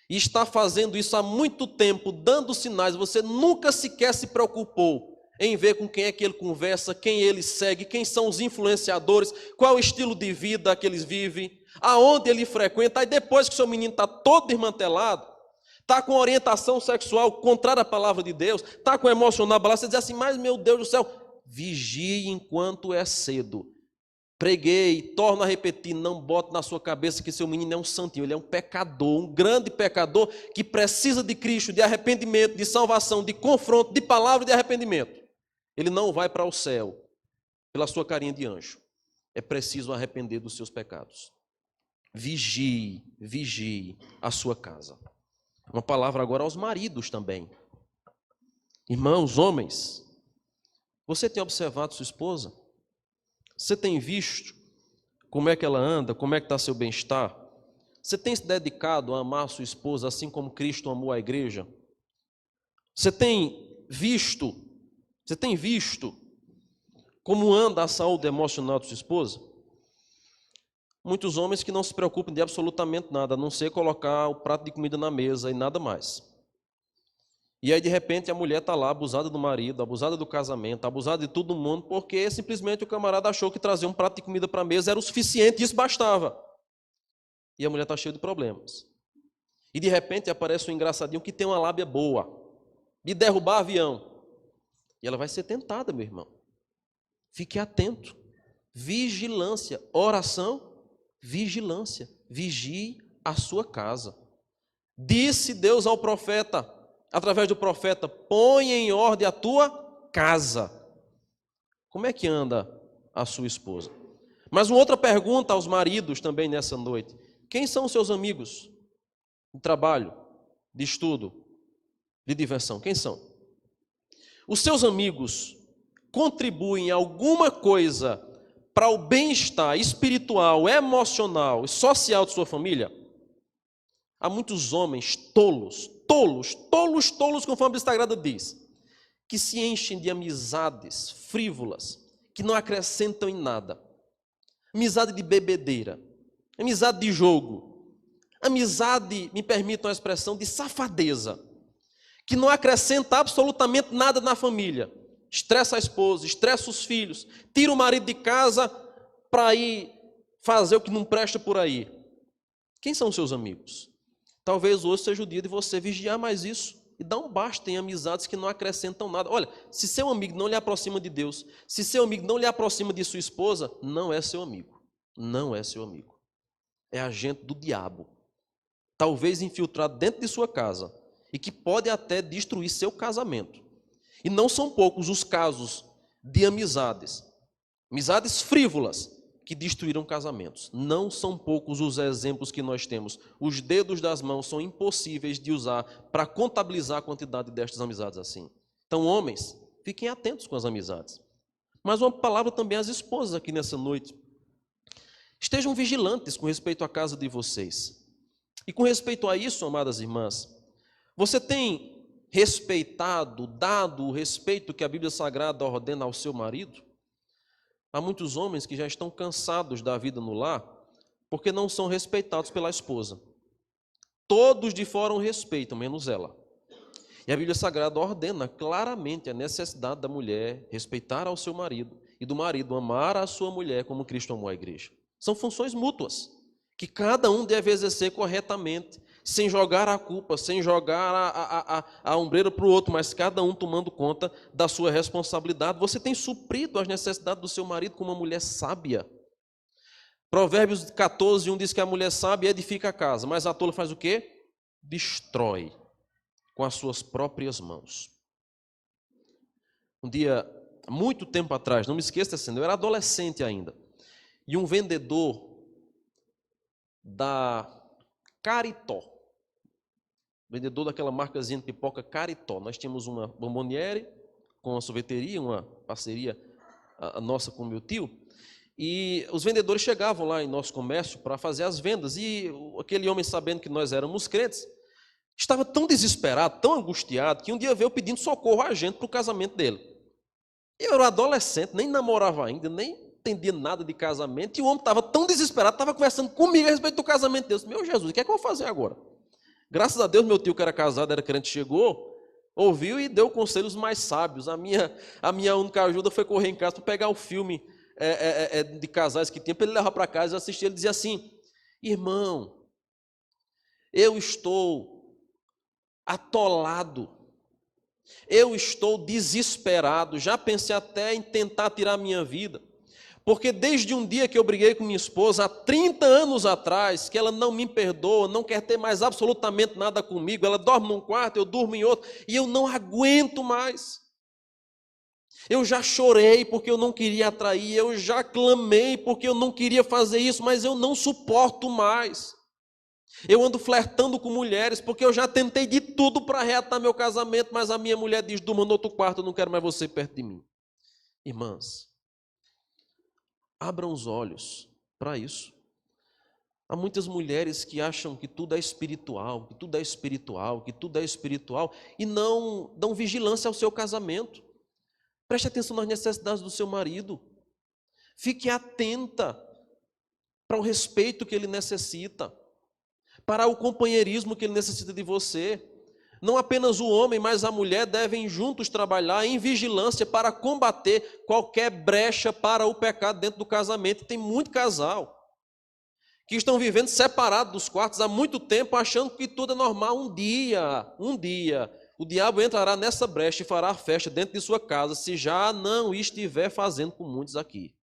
Speaker 1: E está fazendo isso há muito tempo, dando sinais. Você nunca sequer se preocupou em ver com quem é que ele conversa, quem ele segue, quem são os influenciadores, qual é o estilo de vida que eles vivem, aonde ele frequenta. Aí depois que o seu menino está todo desmantelado, está com orientação sexual contrária à palavra de Deus, está com emocional abalado, você diz assim: mas meu Deus do céu, vigie enquanto é cedo. Preguei, torno a repetir, não bote na sua cabeça que seu menino é um santinho, ele é um pecador, um grande pecador que precisa de Cristo, de arrependimento, de salvação, de confronto, de palavra de arrependimento. Ele não vai para o céu pela sua carinha de anjo. É preciso arrepender dos seus pecados. Vigie a sua casa. Uma palavra agora aos maridos também. Irmãos, homens, você tem observado sua esposa? Você tem visto como é que ela anda, como é que está seu bem-estar? Você tem se dedicado a amar sua esposa assim como Cristo amou a igreja? Você tem visto como anda a saúde emocional de sua esposa? Muitos homens que não se preocupam de absolutamente nada, a não ser colocar o prato de comida na mesa e nada mais. E aí, de repente, a mulher está lá, abusada do marido, abusada do casamento, abusada de todo mundo, porque simplesmente o camarada achou que trazer um prato de comida para a mesa era o suficiente e isso bastava. E a mulher está cheia de problemas. E, de repente, aparece um engraçadinho que tem uma lábia boa, de derrubar avião. E ela vai ser tentada, meu irmão. Fique atento. Vigilância. Oração, vigilância. Vigie a sua casa. Disse Deus ao profeta, através do profeta: põe em ordem a tua casa. Como é que anda a sua esposa? Mas uma outra pergunta aos maridos também nessa noite: quem são os seus amigos de trabalho, de estudo, de diversão? Quem são? Os seus amigos contribuem em alguma coisa para o bem-estar espiritual, emocional e social de sua família? Há muitos homens tolos, conforme a Bíblia Sagrada diz, que se enchem de amizades frívolas, que não acrescentam em nada. Amizade de bebedeira, amizade de jogo, amizade, me permitam a expressão, de safadeza, que não acrescenta absolutamente nada na família. Estressa a esposa, estressa os filhos, tira o marido de casa para ir fazer o que não presta por aí. Quem são os seus amigos? Talvez hoje seja o dia de você vigiar mais isso e dar um basta em amizades que não acrescentam nada. Olha, se seu amigo não lhe aproxima de Deus, se seu amigo não lhe aproxima de sua esposa, não é seu amigo. Não é seu amigo. É agente do diabo. Talvez infiltrado dentro de sua casa e que pode até destruir seu casamento. E não são poucos os casos de amizades frívolas, que destruíram casamentos. Não são poucos os exemplos que nós temos. Os dedos das mãos são impossíveis de usar para contabilizar a quantidade destas amizades assim. Então, homens, fiquem atentos com as amizades. Mas uma palavra também às esposas aqui nessa noite. Estejam vigilantes com respeito à casa de vocês. E com respeito a isso, amadas irmãs, você tem respeitado, dado o respeito que a Bíblia Sagrada ordena ao seu marido? Há muitos homens que já estão cansados da vida no lar porque não são respeitados pela esposa. Todos de fora o respeitam, menos ela. E a Bíblia Sagrada ordena claramente a necessidade da mulher respeitar ao seu marido e do marido amar a sua mulher como Cristo amou a igreja. São funções mútuas que cada um deve exercer corretamente, sem jogar a culpa, sem jogar a ombreira para o outro, mas cada um tomando conta da sua responsabilidade. Você tem suprido as necessidades do seu marido com uma mulher sábia. Provérbios 14, 1 diz que a mulher sábia edifica a casa, mas a tola faz o quê? Destrói com as suas próprias mãos. Um dia, muito tempo atrás, não me esqueça dessa cena, eu era adolescente ainda, e um vendedor da Caritó, vendedor daquela marcazinha de pipoca Caritó. Nós tínhamos uma bomboniere com a sorveteria, uma parceria nossa com o meu tio, e os vendedores chegavam lá em nosso comércio para fazer as vendas, e aquele homem, sabendo que nós éramos crentes, estava tão desesperado, tão angustiado, que um dia veio pedindo socorro a gente para o casamento dele. Eu era um adolescente, nem namorava ainda, nem entendia nada de casamento, e o homem estava tão desesperado, estava conversando comigo a respeito do casamento dele. Meu Jesus, o que é que eu vou fazer agora? Graças a Deus, meu tio, que era casado, era crente, chegou, ouviu e deu conselhos mais sábios. A minha única ajuda foi correr em casa para pegar o filme de casais que tinha, para ele levar para casa e assistir. Ele dizia assim: irmão, eu estou atolado, eu estou desesperado, já pensei até em tentar tirar a minha vida, porque desde um dia que eu briguei com minha esposa, há 30 anos atrás, que ela não me perdoa, não quer ter mais absolutamente nada comigo, ela dorme num quarto, eu durmo em outro, e eu não aguento mais. Eu já chorei porque eu não queria atrair, eu já clamei porque eu não queria fazer isso, mas eu não suporto mais. Eu ando flertando com mulheres porque eu já tentei de tudo para reatar meu casamento, mas a minha mulher diz: durma no outro quarto, eu não quero mais você perto de mim. Irmãs, abram os olhos para isso. Há muitas mulheres que acham que tudo é espiritual, que tudo é espiritual, que tudo é espiritual, e não dão vigilância ao seu casamento. Preste atenção nas necessidades do seu marido. Fique atenta para o respeito que ele necessita, para o companheirismo que ele necessita de você. Não apenas o homem, mas a mulher devem juntos trabalhar em vigilância para combater qualquer brecha para o pecado dentro do casamento. Tem muito casal que estão vivendo separados dos quartos há muito tempo, achando que tudo é normal. Um dia, o diabo entrará nessa brecha e fará festa dentro de sua casa, se já não estiver fazendo com muitos aqui.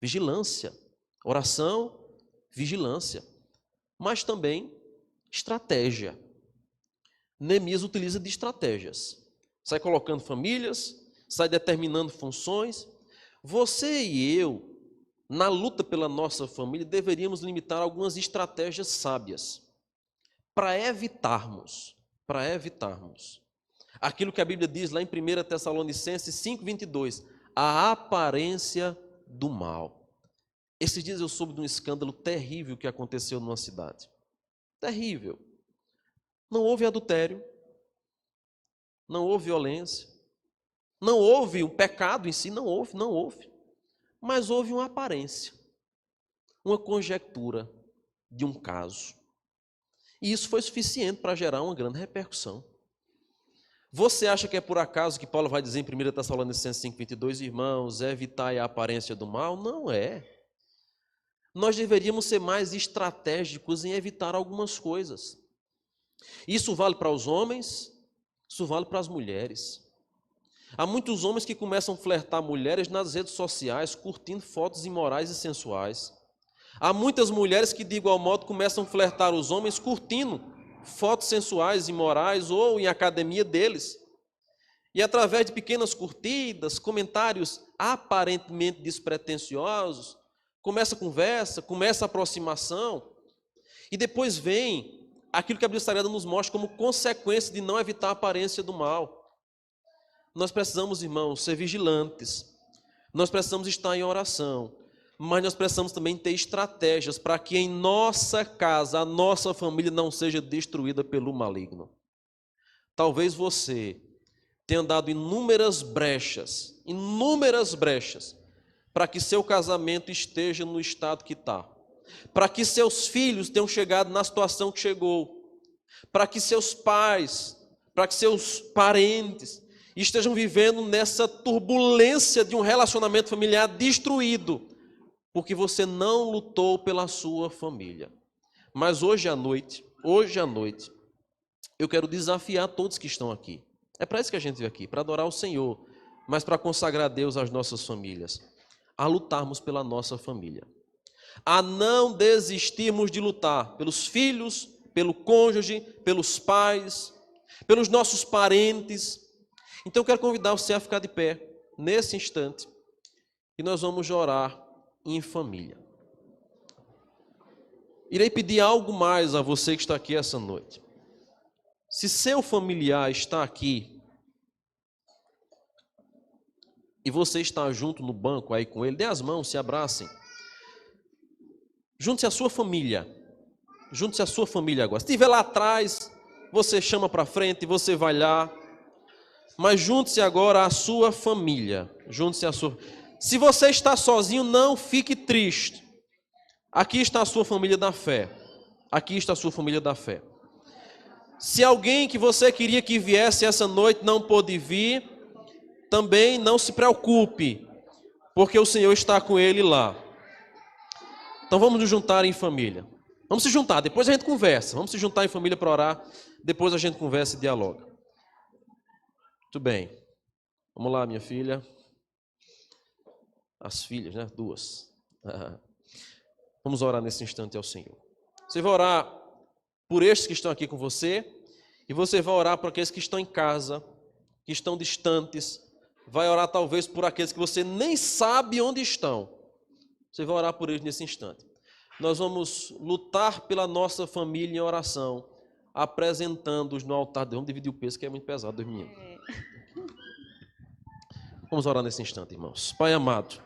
Speaker 1: Vigilância, oração, vigilância. Mas também Estratégia. Neemias utiliza de estratégias. Sai colocando famílias, sai determinando funções. Você e eu, na luta pela nossa família, deveríamos limitar algumas estratégias sábias para evitarmos aquilo que a Bíblia diz lá em 1 Tessalonicenses 5:22, a aparência do mal. Esses dias eu soube de um escândalo terrível que aconteceu numa cidade. Terrível. Não houve adultério, não houve violência, não houve um pecado em si, não houve. Mas houve uma aparência, uma conjectura de um caso. E isso foi suficiente para gerar uma grande repercussão. Você acha que é por acaso que Paulo vai dizer em 1 Tessalonicenses 5:22, irmãos, evitai a aparência do mal? Não é. Nós deveríamos ser mais estratégicos em evitar algumas coisas. Isso vale para os homens, isso vale para as mulheres. Há muitos homens que começam a flertar mulheres nas redes sociais, curtindo fotos imorais e sensuais. Há muitas mulheres que, de igual modo, começam a flertar os homens, curtindo fotos sensuais, imorais ou em academia deles. E através de pequenas curtidas, comentários aparentemente despretensiosos, começa a conversa, começa a aproximação, e depois vem aquilo que a Bíblia Sagrada nos mostra como consequência de não evitar a aparência do mal. Nós precisamos, irmãos, ser vigilantes, nós precisamos estar em oração, mas nós precisamos também ter estratégias para que em nossa casa, a nossa família não seja destruída pelo maligno. Talvez você tenha dado inúmeras brechas, para que seu casamento esteja no estado que está, para que seus filhos tenham chegado na situação que chegou, para que seus pais, para que seus parentes estejam vivendo nessa turbulência de um relacionamento familiar destruído, porque você não lutou pela sua família. Mas hoje à noite, eu quero desafiar todos que estão aqui. É para isso que a gente veio aqui, para adorar o Senhor, mas para consagrar a Deus às nossas famílias, a lutarmos pela nossa família, a não desistirmos de lutar pelos filhos, pelo cônjuge, pelos pais, pelos nossos parentes. Então eu quero convidar você a ficar de pé nesse instante e nós vamos orar em família. Irei pedir algo mais a você que está aqui essa noite. Se seu familiar está aqui e você está junto no banco aí com ele, dê as mãos, se abracem. Junte-se à sua família. Junte-se à sua família agora. Se estiver lá atrás, você chama para frente, você vai lá. Mas junte-se agora à sua família. Junte-se à sua. Se você está sozinho, não fique triste. Aqui está a sua família da fé. Aqui está a sua família da fé. Se alguém que você queria que viesse essa noite não pôde vir, também não se preocupe, porque o Senhor está com ele lá. Então vamos nos juntar em família. Vamos se juntar, depois a gente conversa. Vamos se juntar em família para orar, depois a gente conversa e dialoga. Muito bem. Vamos lá, minha filha. As filhas, né? Duas. Vamos orar nesse instante ao Senhor. Você vai orar por estes que estão aqui com você, e você vai orar por aqueles que estão em casa, que estão distantes, vai orar talvez por aqueles que você nem sabe onde estão. Você vai orar por eles nesse instante. Nós vamos lutar pela nossa família em oração, apresentando-os no altar. Vamos dividir o peso que é muito pesado, dois meninos. Vamos orar nesse instante, irmãos. Pai amado,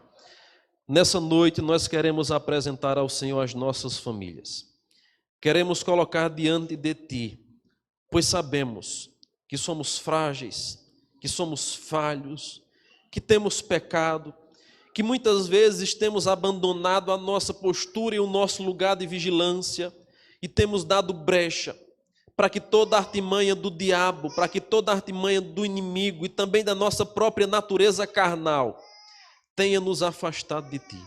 Speaker 1: nessa noite nós queremos apresentar ao Senhor as nossas famílias. Queremos colocar diante de Ti, pois sabemos que somos frágeis, que somos falhos, que temos pecado, que muitas vezes temos abandonado a nossa postura e o nosso lugar de vigilância e temos dado brecha para que toda artimanha do diabo, para que toda artimanha do inimigo e também da nossa própria natureza carnal tenha nos afastado de Ti.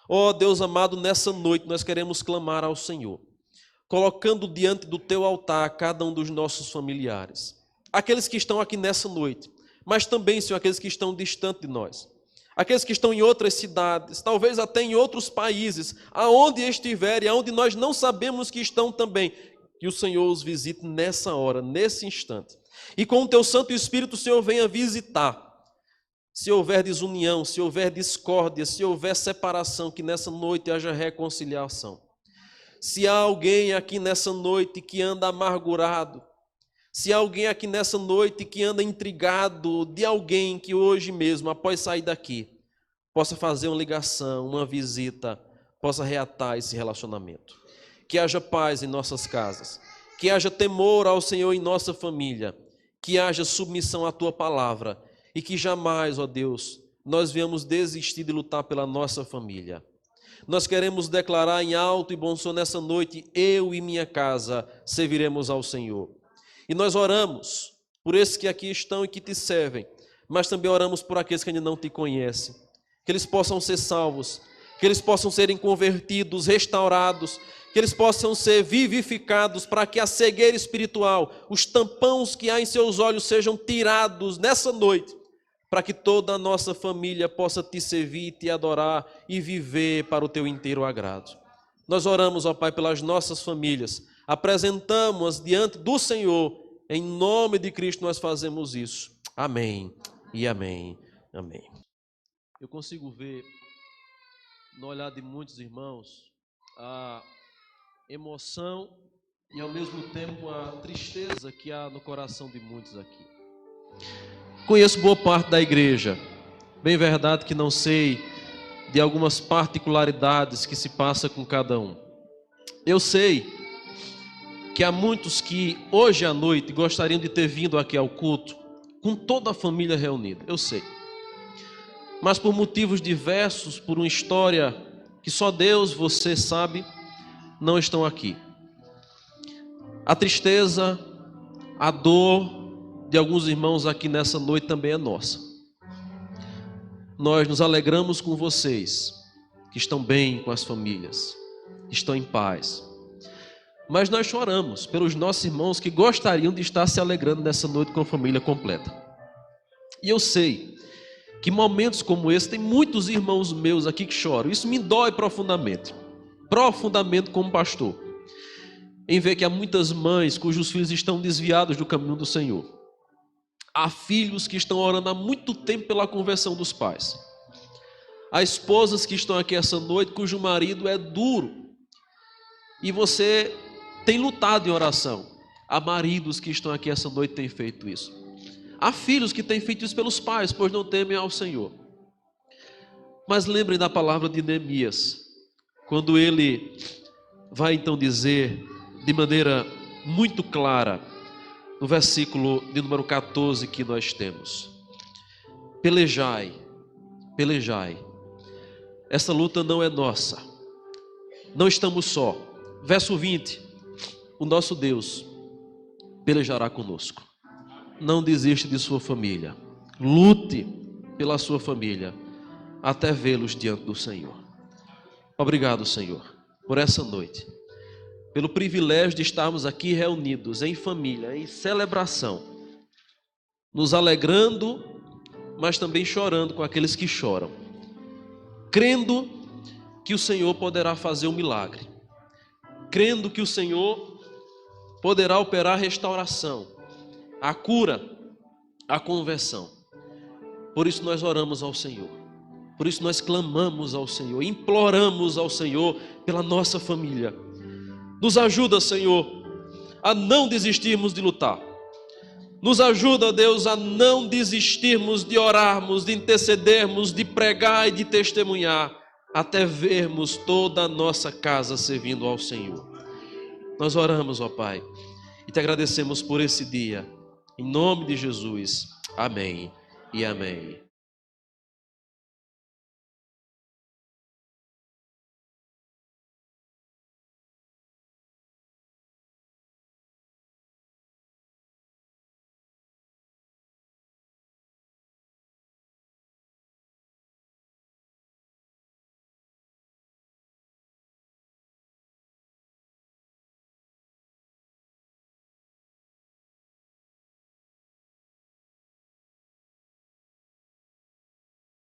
Speaker 1: Ó Deus amado, nessa noite nós queremos clamar ao Senhor, colocando diante do Teu altar cada um dos nossos familiares, aqueles que estão aqui nessa noite, mas também, Senhor, aqueles que estão distante de nós, aqueles que estão em outras cidades, talvez até em outros países, aonde estiverem, aonde nós não sabemos que estão também, que o Senhor os visite nessa hora, nesse instante. E com o teu Santo Espírito o Senhor venha visitar. Se houver desunião, se houver discórdia, se houver separação, que nessa noite haja reconciliação. Se há alguém aqui nessa noite que anda amargurado, se há alguém aqui nessa noite que anda intrigado de alguém que hoje mesmo, após sair daqui, possa fazer uma ligação, uma visita, possa reatar esse relacionamento. Que haja paz em nossas casas, que haja temor ao Senhor em nossa família, que haja submissão à Tua palavra e que jamais, ó Deus, nós venhamos desistir de lutar pela nossa família. Nós queremos declarar em alto e bom som nessa noite, eu e minha casa serviremos ao Senhor. E nós oramos por esses que aqui estão e que Te servem, mas também oramos por aqueles que ainda não Te conhecem, que eles possam ser salvos, que eles possam serem convertidos, restaurados, que eles possam ser vivificados para que a cegueira espiritual, os tampões que há em seus olhos sejam tirados nessa noite, para que toda a nossa família possa Te servir, Te adorar e viver para o Teu inteiro agrado. Nós oramos, ó Pai, pelas nossas famílias, apresentamos-as diante do Senhor, em nome de Cristo nós fazemos isso. Amém e amém, amém. Eu consigo ver no olhar de muitos irmãos a emoção e ao mesmo tempo a tristeza que há no coração de muitos aqui. Conheço boa parte da igreja, bem verdade que não sei de algumas particularidades que se passa com cada um. Eu sei que há muitos que hoje à noite gostariam de ter vindo aqui ao culto com toda a família reunida, eu sei. Mas por motivos diversos, por uma história que só Deus, você sabe, não estão aqui. A tristeza, a dor de alguns irmãos aqui nessa noite também é nossa. Nós nos alegramos com vocês, que estão bem com as famílias, que estão em paz. Mas nós choramos pelos nossos irmãos que gostariam de estar se alegrando nessa noite com a família completa. E eu sei que momentos como esse, tem muitos irmãos meus aqui que choram. Isso me dói profundamente como pastor, em ver que há muitas mães cujos filhos estão desviados do caminho do Senhor. Há filhos que estão orando há muito tempo pela conversão dos pais. Há esposas que estão aqui essa noite cujo marido é duro e você tem lutado em oração. Há maridos que estão aqui essa noite e têm feito isso. Há filhos que têm feito isso pelos pais, pois não temem ao Senhor. Mas lembrem da palavra de Neemias, quando ele vai então dizer de maneira muito clara, no versículo de número 14 que nós temos: pelejai, pelejai. Essa luta não é nossa, não estamos só. Verso 20, o nosso Deus pelejará conosco. Não desiste de sua família, lute pela sua família, até vê-los diante do Senhor. Obrigado, Senhor, por essa noite, pelo privilégio de estarmos aqui reunidos em família, em celebração, nos alegrando, mas também chorando com aqueles que choram, crendo que o Senhor poderá fazer um milagre, crendo que o Senhor poderá operar a restauração, a cura, a conversão. Por isso nós oramos ao Senhor, por isso nós clamamos ao Senhor, imploramos ao Senhor pela nossa família. Nos ajuda, Senhor, a não desistirmos de lutar. Nos ajuda, Deus, a não desistirmos de orarmos, de intercedermos, de pregar e de testemunhar, até vermos toda a nossa casa servindo ao Senhor. Nós oramos, ó Pai, e Te agradecemos por esse dia. Em nome de Jesus. Amém e amém.